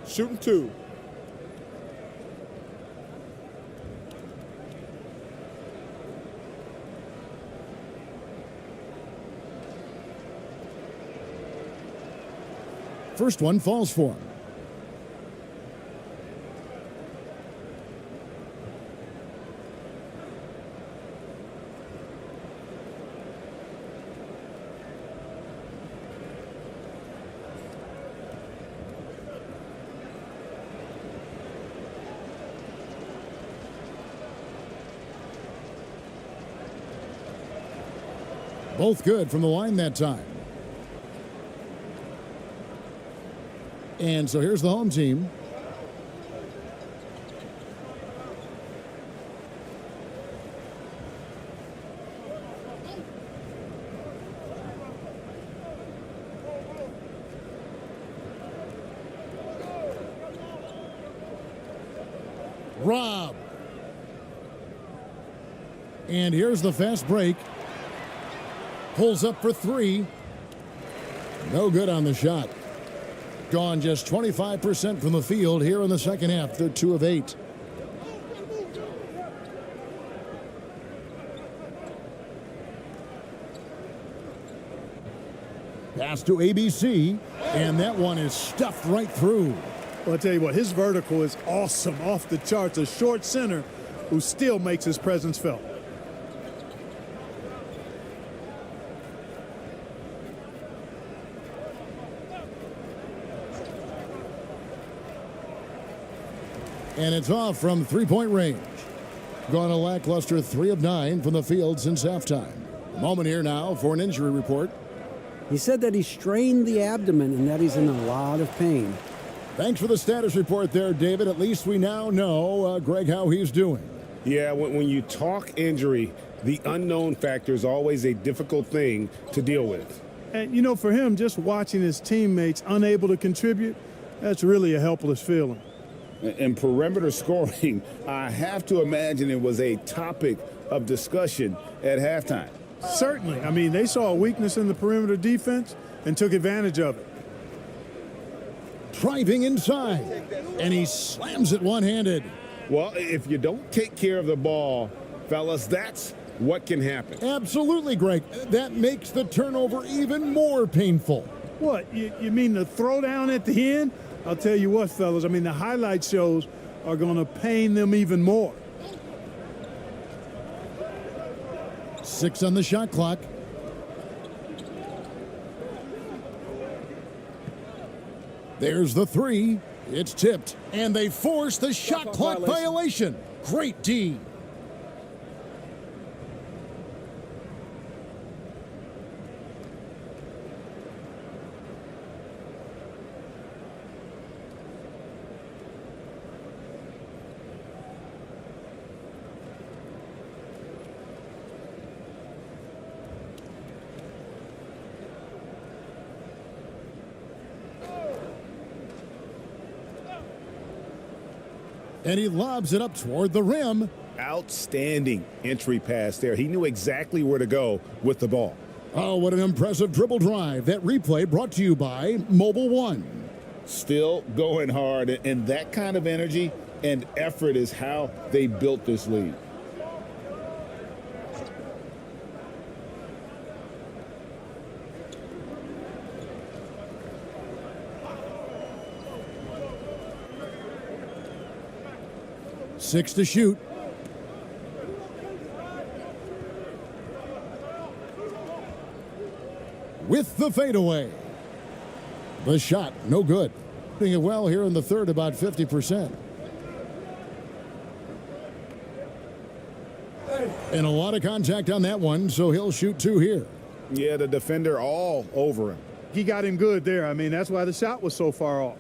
Shooting 2.
First one falls for him. Both good from the line that time. And so here's the home team. Rob. And here's the fast break. Pulls up for 3. No good on the shot. Gone just 25% from the field here in the second half. They're 2 of 8. Pass to ABC, and that one is stuffed right through.
Well, I'll tell you what, his vertical is awesome, off the charts. A short center who still makes his presence felt.
And it's off from three-point range. Gone a lackluster 3 of 9 from the field since halftime. A moment here now for an injury report.
He said that he strained the abdomen and that he's in a lot of pain.
Thanks for the status report there, David. At least we now know, Greg, how he's doing.
Yeah, when you talk injury, the unknown factor is always a difficult thing to deal with.
And, you know, for him, just watching his teammates unable to contribute, that's really a helpless feeling.
And perimeter scoring, I have to imagine it was a topic of discussion at halftime.
Certainly. I mean, they saw a weakness in the perimeter defense and took advantage of it.
Driving inside, and he slams it one-handed.
Well, if you don't take care of the ball, fellas, that's what can happen.
Absolutely, Greg. That makes the turnover even more painful.
What, you mean the throwdown at the end? I'll tell you what, fellas, I mean, the highlight shows are going to pain them even more.
6 on the shot clock. There's the 3. It's tipped, and they force the shot clock violation. Great D. And he lobs it up toward the rim.
Outstanding entry pass there. He knew exactly where to go with the ball.
Oh, what an impressive dribble drive. That replay brought to you by Mobile One.
Still going hard, and that kind of energy and effort is how they built this lead.
Six to shoot. With the fadeaway. The shot, no good. Doing it well here in the third, about 50%. And a lot of contact on that one, so he'll shoot 2 here.
Yeah, the defender all over him.
He got him good there. I mean, that's why the shot was so far off.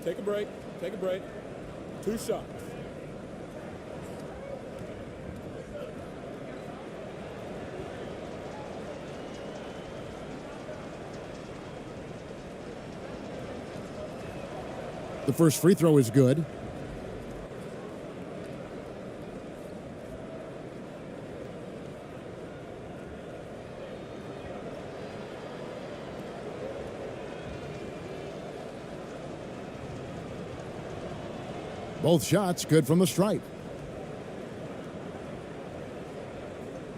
Take a break. Take a break. 2 shots.
The first free throw is good. Both shots good from the stripe.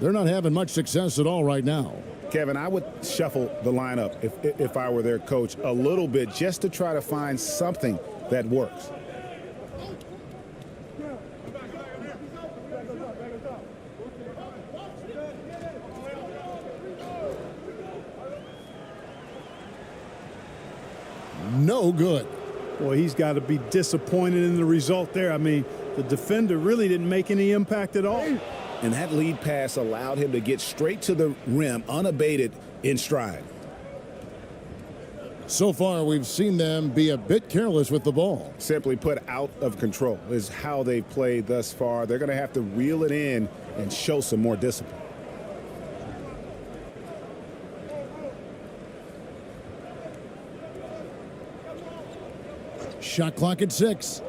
They're not having much success at all right now.
Kevin, I would shuffle the lineup if I were their coach a little bit just to try to find something that works.
No good.
Boy, he's got to be disappointed in the result there. I mean, the defender really didn't make any impact at all.
And that lead pass allowed him to get straight to the rim unabated in stride.
So far, we've seen them be a bit careless with the ball.
Simply put, out of control is how they've played thus far. They're going to have to reel it in and show some more discipline.
Shot clock at 6.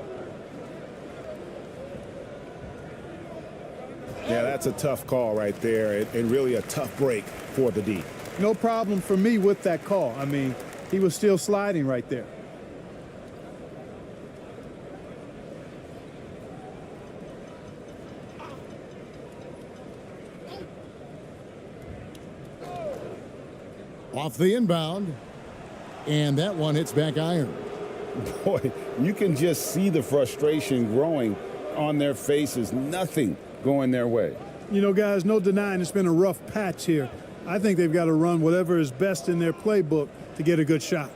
Yeah, that's a tough call right there, and really a tough break for the D.
No problem for me with that call. I mean, he was still sliding right there.
Off the inbound. And that one hits back iron.
Boy, you can just see the frustration growing on their faces. Nothing going their way.
You know, guys, no denying it's been a rough patch here. I think they've got to run whatever is best in their playbook to get a good shot.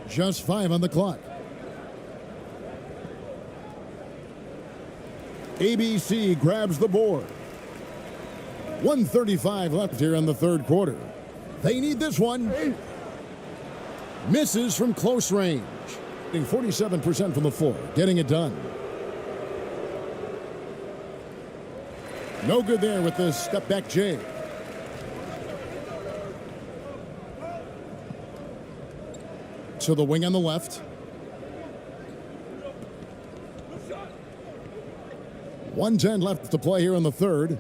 Just 5 on the clock. ABC grabs the board. 1:35 left here in the third quarter. They need this one. Misses from close range. 47% from the floor, getting it done. No good there with the step back J. To the wing on the left. 1:10 left to play here in the third.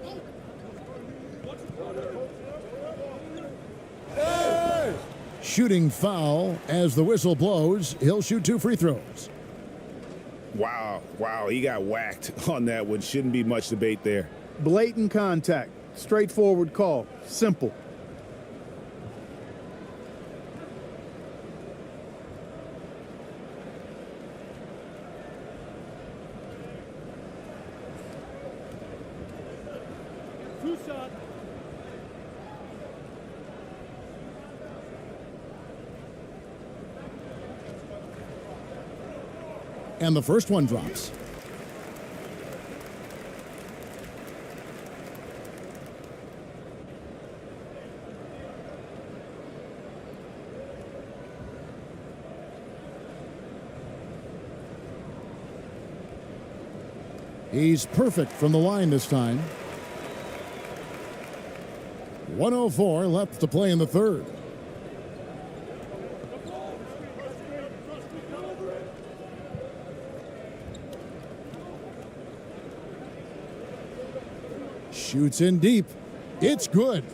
Shooting foul as the whistle blows. He'll shoot 2 free throws.
Wow, he got whacked on that one. Shouldn't be much debate there.
Blatant contact, straightforward call, simple.
Two shot.
And the first one drops. He's perfect from the line this time. 1:04 left to play in the third. Shoots in deep. It's good.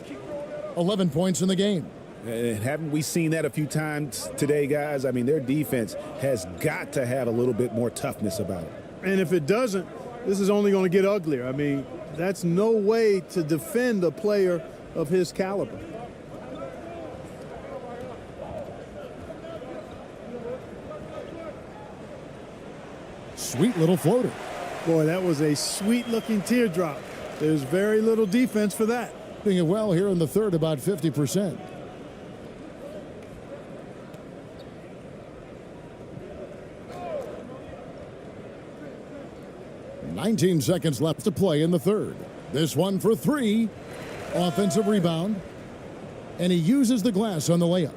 11 points in the game.
And haven't we seen that a few times today, guys? I mean, their defense has got to have a little bit more toughness about it.
And if it doesn't, this is only going to get uglier. I mean, that's no way to defend a player of his caliber.
Sweet little floater.
Boy, that was a sweet-looking teardrop. There's very little defense for that.
Doing it well here in the third, about 50%. "19 seconds left to play in the third. This one for 3. Offensive rebound. And he uses the glass on the layup.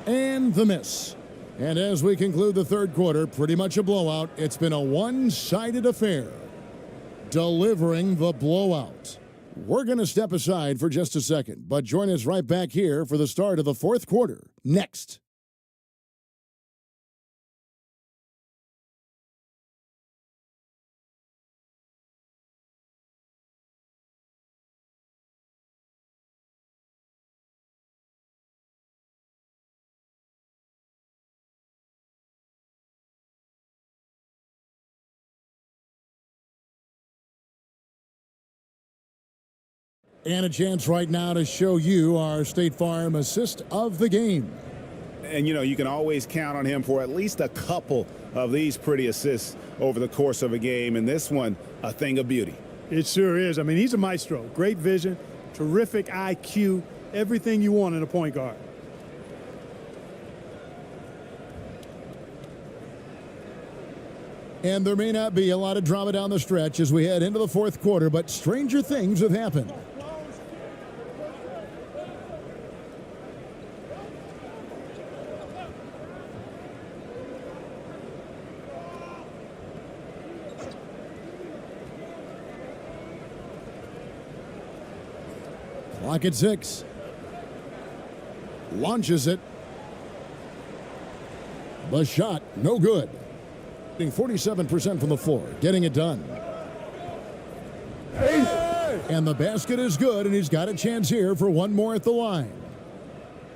And the miss. And as we conclude the third quarter, pretty much a blowout. It's been a one-sided affair. Delivering the blowout. We're going to step aside for just a second, but join us right back here for the start of the fourth quarter. Next. And a chance right now to show you our State Farm assist of the game.
And, you know, you can always count on him for at least a couple of these pretty assists over the course of a game. And this one, a thing of beauty.
It sure is. I mean, he's a maestro. Great vision, terrific IQ, everything you want in a point guard.
And there may not be a lot of drama down the stretch as we head into the fourth quarter, but stranger things have happened. Clock at 6. Launches it. The shot, no good. 47% from the floor, getting it done. And the basket is good, and he's got a chance here for one more at the line.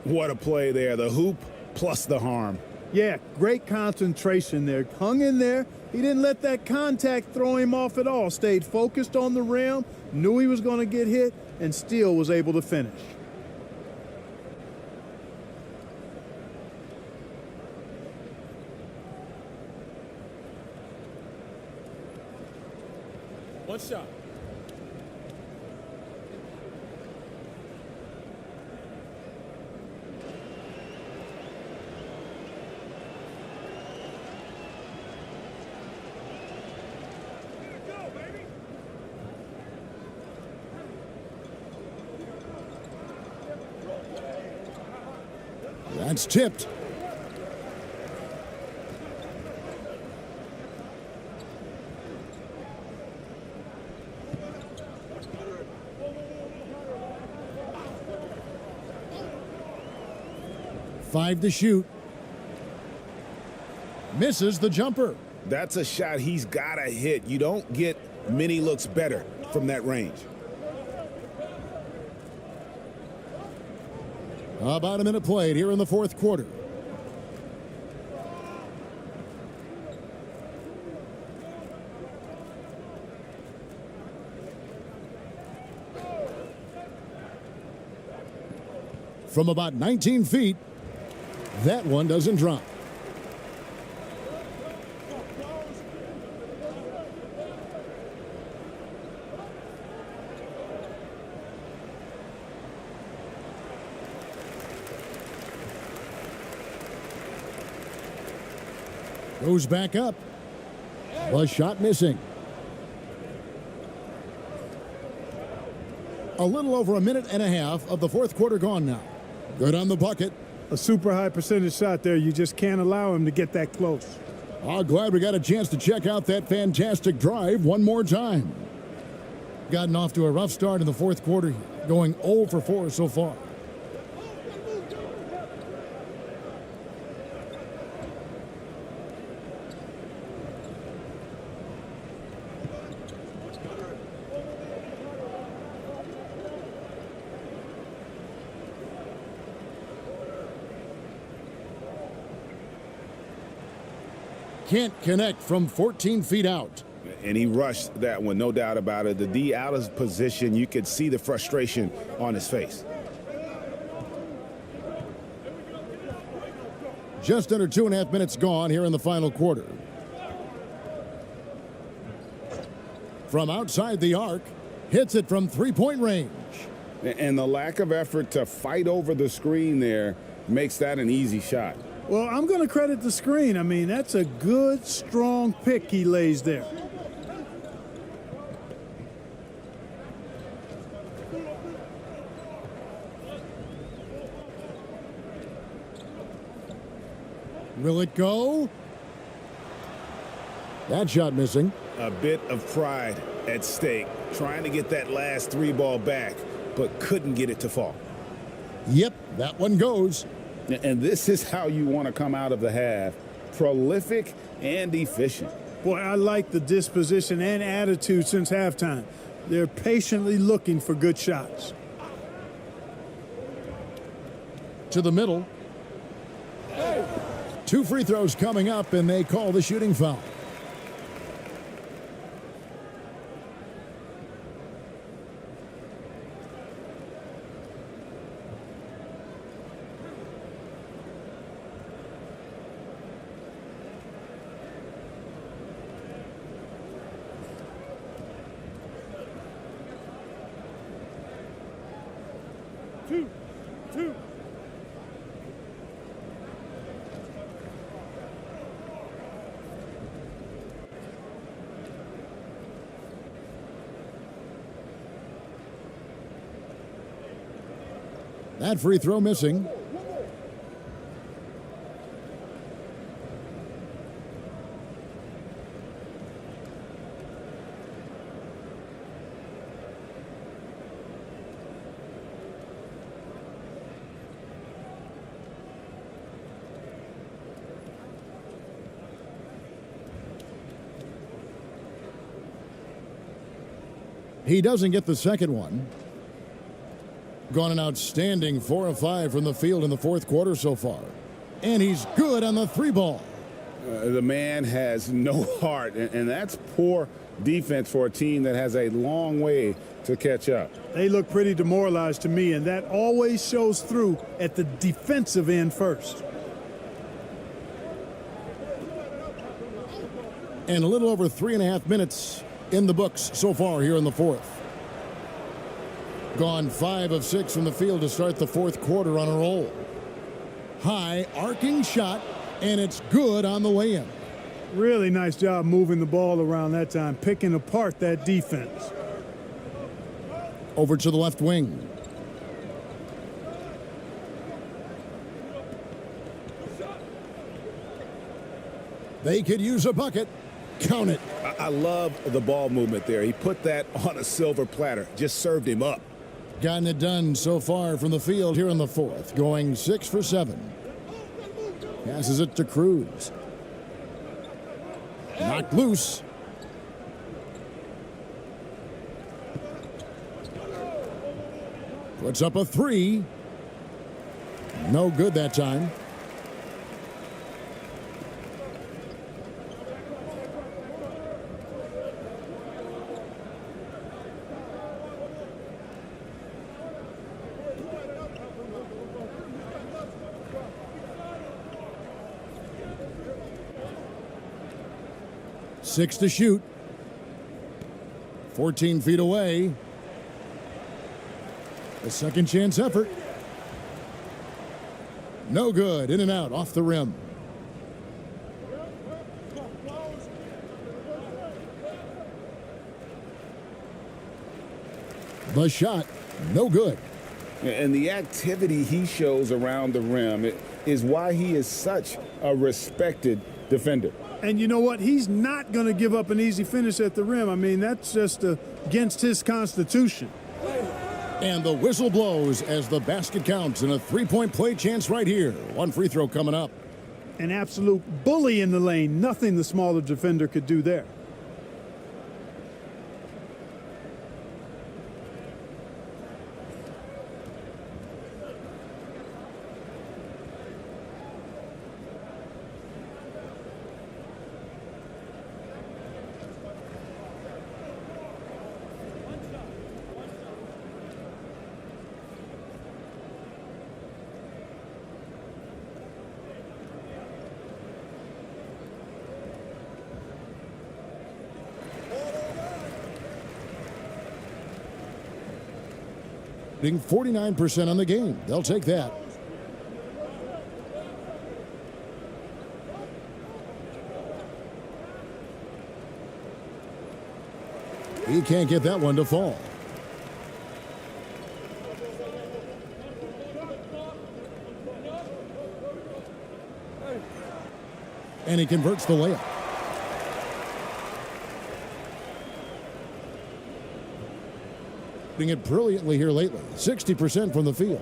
What a play there. The hoop plus the harm.
Yeah, great concentration there. Hung in there. He didn't let that contact throw him off at all. Stayed focused on the rim, knew he was going to get hit, and still was able to finish.
One shot.
That's tipped. Five to shoot. Misses the jumper.
That's a shot he's got to hit. You don't get many looks better from that range.
About a minute played here in the fourth quarter. From about 19 feet, that one doesn't drop. Goes back up. Was shot missing. A little over a minute and a half of the fourth quarter gone now. Good on the bucket.
A super high percentage shot there. You just can't allow him to get that close.
Oh, glad we got a chance to check out that fantastic drive one more time. Gotten off to a rough start in the fourth quarter, going 0 for 4 so far. Can't connect from 14 feet out.
And he rushed that one, no doubt about it. The D out of position, you could see the frustration on his face.
Just under 2.5 minutes gone here in the final quarter. From outside the arc, hits it from three-point range.
And the lack of effort to fight over the screen there makes that an easy shot.
Well, I'm going to credit the screen. I mean, that's a good, strong pick he lays there.
Will it go? That shot missing.
A bit of pride at stake, trying to get that last three ball back, but couldn't get it to fall.
Yep, that one goes.
And this is how you want to come out of the half. Prolific and efficient.
Boy, I like the disposition and attitude since halftime. They're patiently looking for good shots.
To the middle. 2 free throws coming up, and they call the shooting foul.
Two.
That free throw missing. He doesn't get the second one. Gone an outstanding 4 of 5 from the field in the fourth quarter so far. And he's good on the 3 ball.
The man has no heart, and that's poor defense for a team that has a long way to catch up.
They look pretty demoralized to me, and that always shows through at the defensive end first.
And a little over 3.5 minutes in the books so far here in the fourth. Gone 5 of 6 from the field to start the fourth quarter on a roll. High arcing shot, and it's good on the way in.
Really nice job moving the ball around that time, picking apart that defense.
Over to the left wing. They could use a bucket. Count it.
I love the ball movement there. He put that on a silver platter, just served him up.
Gotten it done so far from the field here in the fourth, going 6 for 7. Passes it to Cruz. Knocked loose. Puts up a 3. No good that time. Six to shoot. 14 feet away. A second chance effort. No good. In and out off the rim. The shot. No good.
And the activity he shows around the rim is why he is such a respected defender.
And you know what? He's not going to give up an easy finish at the rim. I mean, that's just against his constitution.
And the whistle blows as the basket counts and a three-point play chance right here. One free throw coming up.
An absolute bully in the lane. Nothing the smaller defender could do there.
Being 49% on the game. They'll take that. He can't get that one to fall. And he converts the layup. Doing it brilliantly here lately. 60% from the field.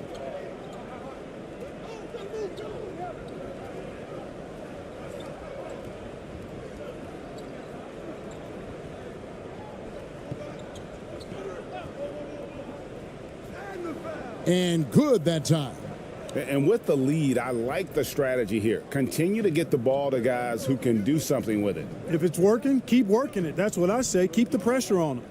And good that time.
And with the lead, I like the strategy here. Continue to get the ball to guys who can do something with it.
If it's working, keep working it. That's what I say. Keep the pressure on them.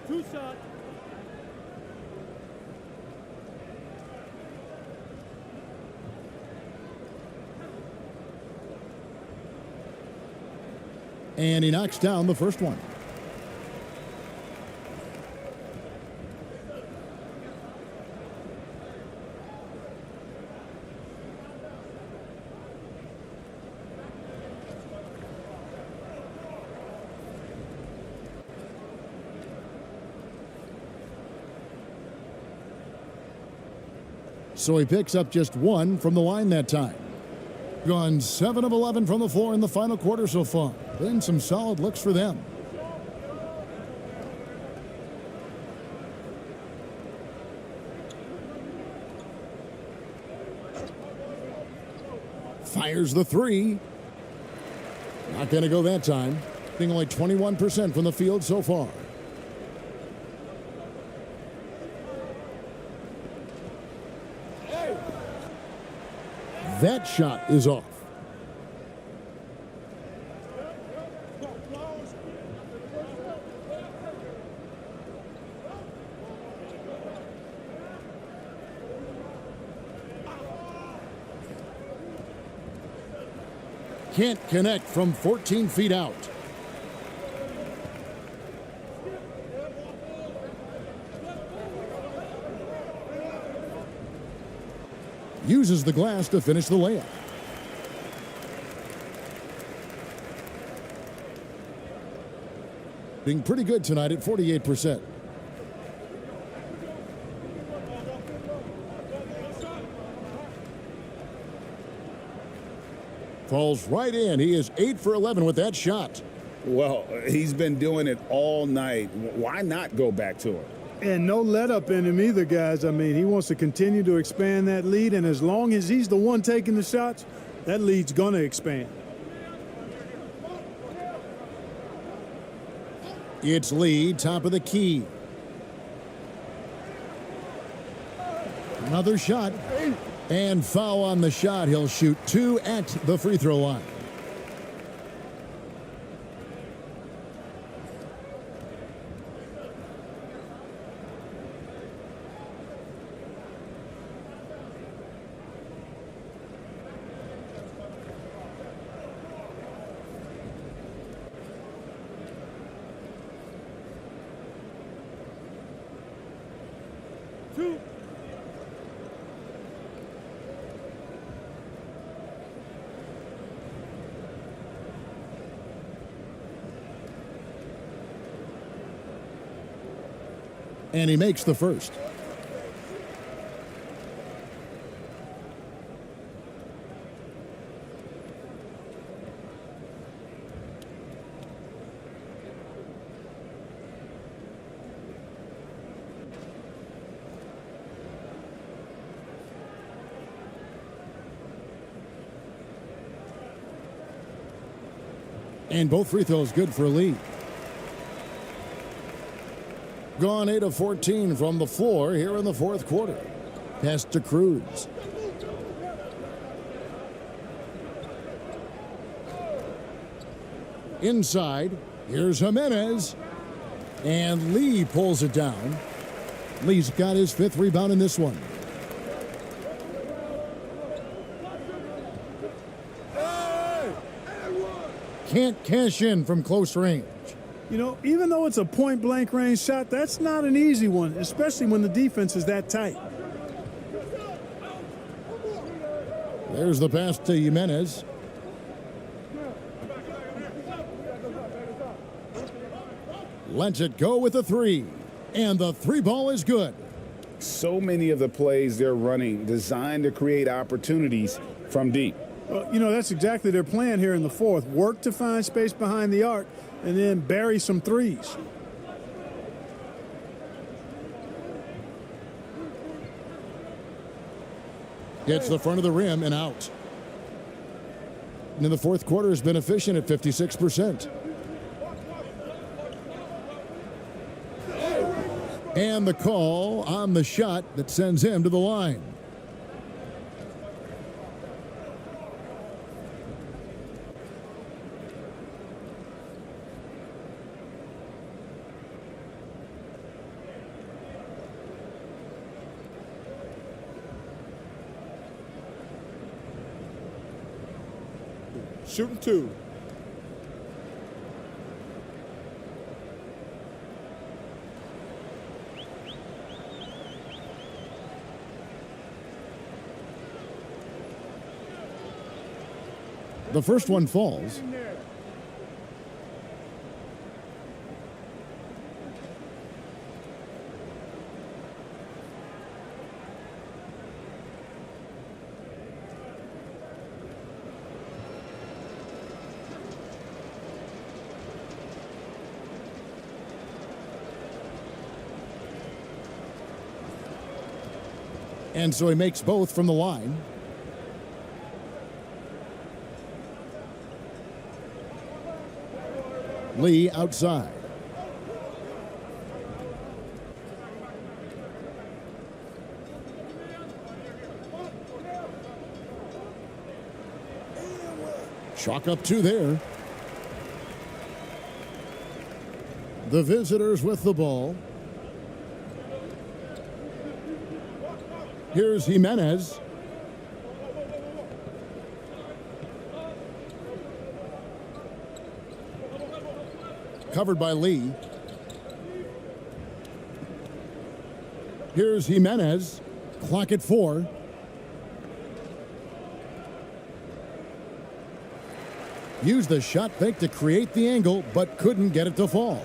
Two shot.
And he knocks down the first one. so he picks up just 1 from the line that time. Gone 7 of 11 from the floor in the final quarter so far. Been some solid looks for them. Fires the 3. Not going to go that time. Being only 21% from the field so far. That shot is off. Can't connect from 14 feet out. Uses the glass to finish the layup. Being pretty good tonight at 48%. Falls right in. He is 8 for 11 with that shot.
Well, he's been doing it all night. Why not go back to it?
And no let up in him either, guys. I mean, he wants to continue to expand that lead, and as long as he's the one taking the shots, that lead's going to expand.
It's Lee, top of the key. Another shot. And foul on the shot. He'll shoot 2 at the free throw line. And he makes the first. And both free throws good for Lee. Gone 8 of 14 from the floor here in the fourth quarter. Pass to Cruz. Inside, here's Jimenez. And Lee pulls it down. Lee's got his 5th rebound in this one. Can't cash in from close range.
You know, even though it's a point-blank range shot, that's not an easy one, especially when the defense is that tight.
There's the pass to Jimenez. Lets it go with the 3. And the 3 ball is good.
So many of the plays they're running designed to create opportunities from deep.
Well, you know, that's exactly their plan here in the fourth. Work to find space behind the arc and then bury some threes.
Hits the front of the rim and out. And in the fourth quarter has been efficient at 56%. And the call on the shot that sends him to the line.
Shooting 2.
The first one falls. And so he makes both from the line. Lee outside. Chalk up 2 there. The visitors with the ball. Here's Jimenez. Covered by Lee. Here's Jimenez. Clock at 4. Used the shot fake to create the angle, but couldn't get it to fall.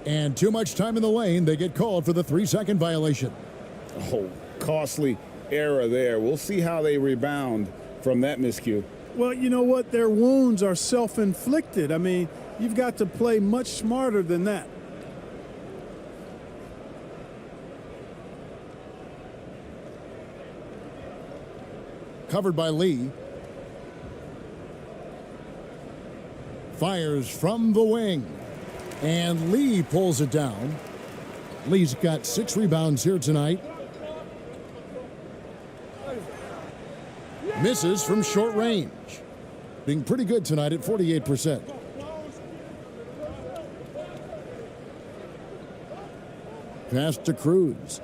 And too much time in the lane. They get called for the 3-second violation.
Oh, costly error there. We'll see how they rebound from that miscue.
Well, you know what? Their wounds are self-inflicted. I mean, you've got to play much smarter than that.
Covered by Lee. Fires from the wing. And Lee pulls it down. Lee's got 6 rebounds here tonight. Misses from short range. Being pretty good tonight at 48%. Pass to Cruz.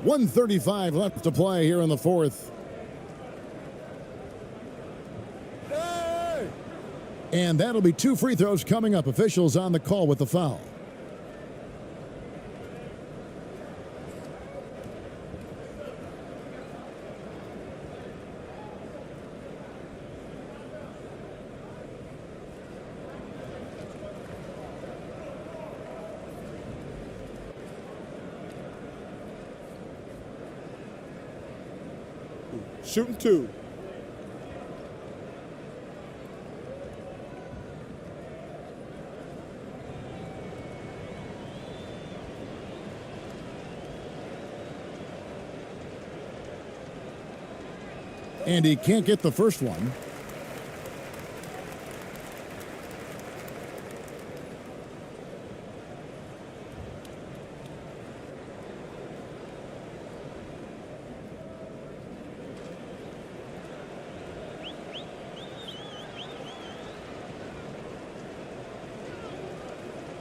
1:35 left to play here in the 4th. And that'll be 2 free throws coming up. Officials on the call with the foul.
Shooting 2.
And he can't get the first one.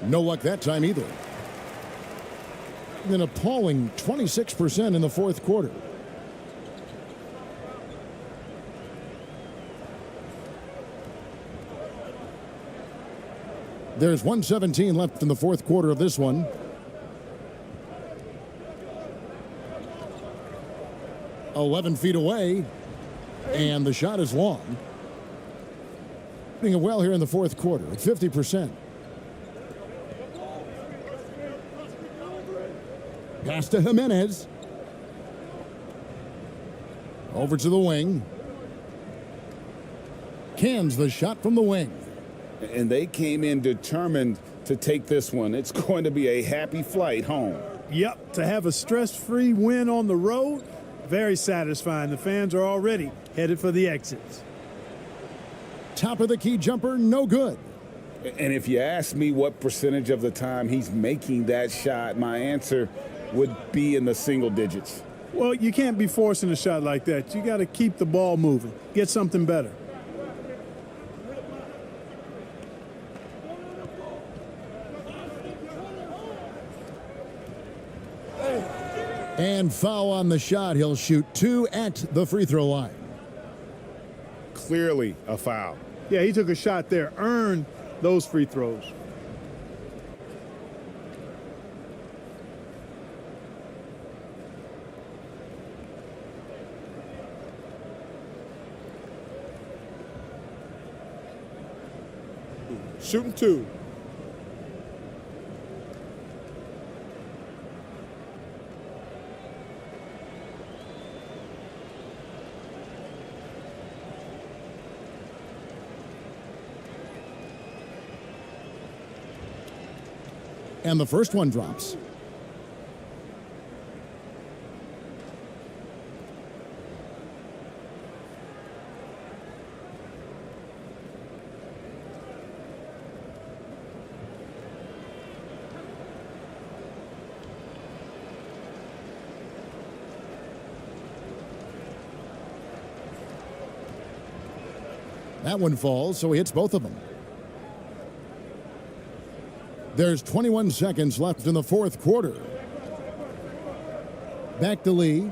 No luck that time either. An appalling 26% in the 4th quarter. There's 1:17 left in the 4th quarter of this one. "11 feet away, and the shot is long. Doing it well here in the 4th quarter at 50%. Pass to Jimenez. Over to the wing. Cans the shot from the wing.
And they came in determined to take this one. It's going to be a happy flight home.
Yep, to have a stress-free win on the road, very satisfying. The fans are already headed for the exits.
Top of the key jumper, no good.
And if you ask me what percentage of the time he's making that shot, my answer would be in the single digits.
Well, you can't be forcing a shot like that. You got to keep the ball moving, get something better.
And foul on the shot. He'll shoot 2 at the free throw line.
Clearly a foul.
Yeah, he took a shot there, earned those free throws.
Shooting 2.
And the first one drops. That one falls, so he hits both of them. There's 21 seconds left in the fourth quarter. Back to Lee.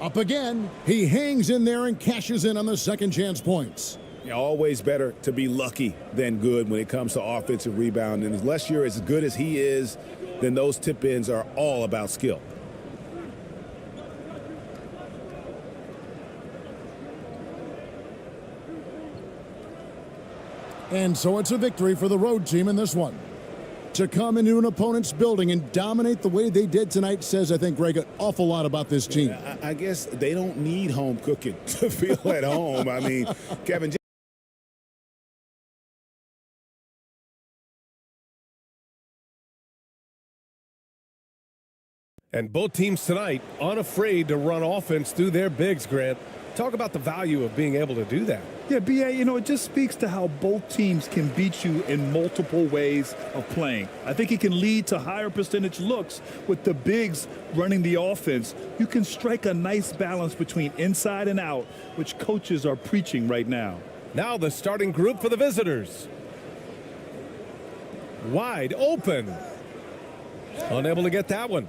Up again. He hangs in there and cashes in on the second chance points.
Yeah, always better to be lucky than good when it comes to offensive rebound. And unless you're as good as he is, then those tip-ins are all about skill.
And so it's a victory for the road team in this one. To come into an opponent's building and dominate the way they did tonight says, I think, Greg, an awful lot about this team.
I guess they don't need home cooking to feel at home. I mean, Kevin.
And both teams tonight unafraid to run offense through their bigs, Grant. Talk about the value of being able to do that.
Yeah, BA, it just speaks to how both teams can beat you in multiple ways of playing. I think it can lead to higher percentage looks with the bigs running the offense. You can strike a nice balance between inside and out, which coaches are preaching right now.
Now the starting group for the visitors. Wide open. Unable to get that one.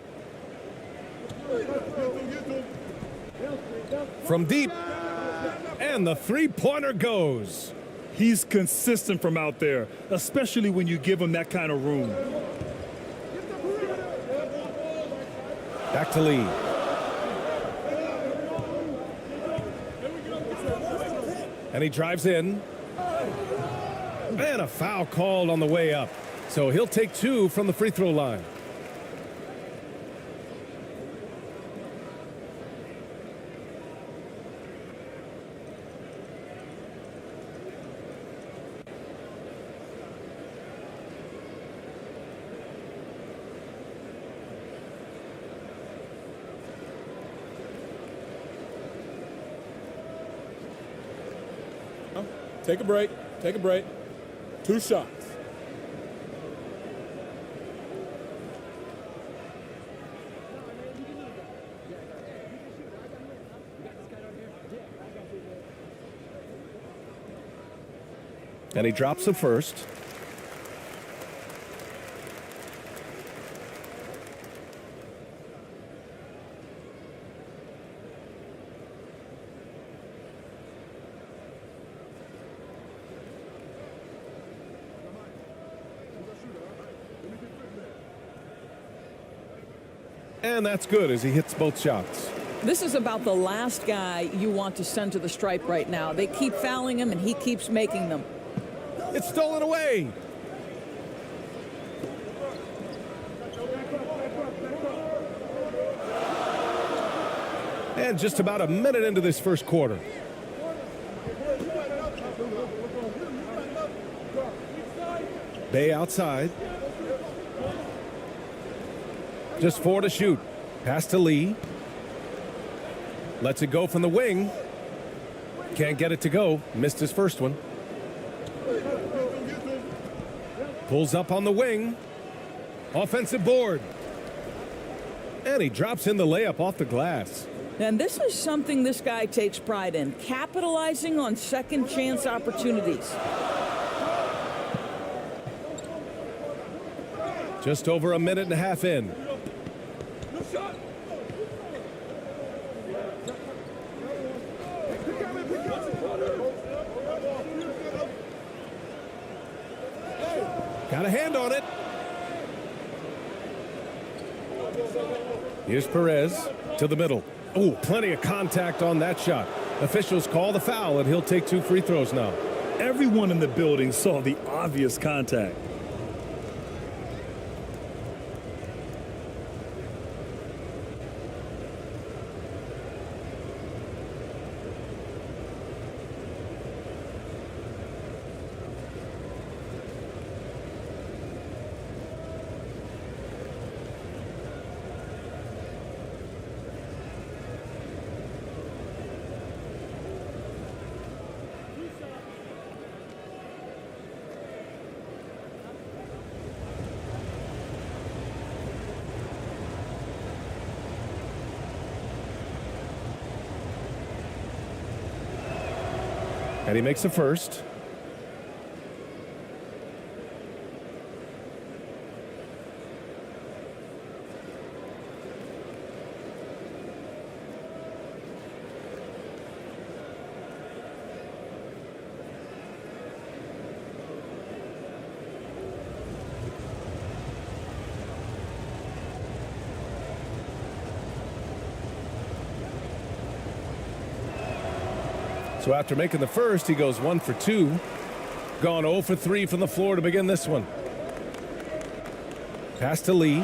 From deep, and the three-pointer goes.
He's consistent from out there, especially when you give him that kind of room.
Back to Lee. And he drives in. And a foul called on the way up. So he'll take two from the free throw line.
Take a break. Take a break. 2 shots.
And he drops the first. And that's good as he hits both shots.
This is about the last guy you want to send to the stripe right now. They keep fouling him, and he keeps making them.
It's stolen away. And just about a minute into this first quarter. Bay outside. Just 4 to shoot. Pass to Lee. Lets it go from the wing. Can't get it to go. Missed his first one. Pulls up on the wing. Offensive board. And he drops in the layup off the glass.
And this is something this guy takes pride in, capitalizing on second chance opportunities.
Just over a minute and a half in. Got a hand on it. Here's Perez to the middle. Oh, plenty of contact on that shot. Officials call the foul, and he'll take 2 free throws now.
Everyone in the building saw the obvious contact.
And he makes the first. So after making the first, he goes 1 for 2. Gone 0 for 3 from the floor to begin this one. Pass to Lee.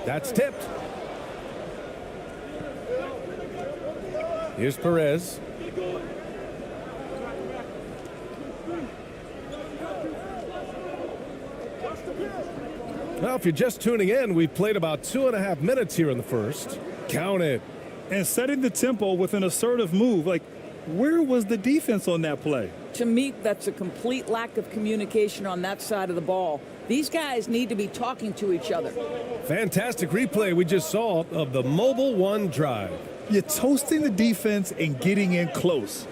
That's tipped. Here's Perez. Well, if you're just tuning in, we've played about 2.5 minutes here in the first. Count it.
And setting the tempo with an assertive move. Like, where was the defense on that play?
To me, that's a complete lack of communication on that side of the ball. These guys need to be talking to each other.
Fantastic replay we just saw of the Mobile One drive.
You're toasting the defense and getting in close.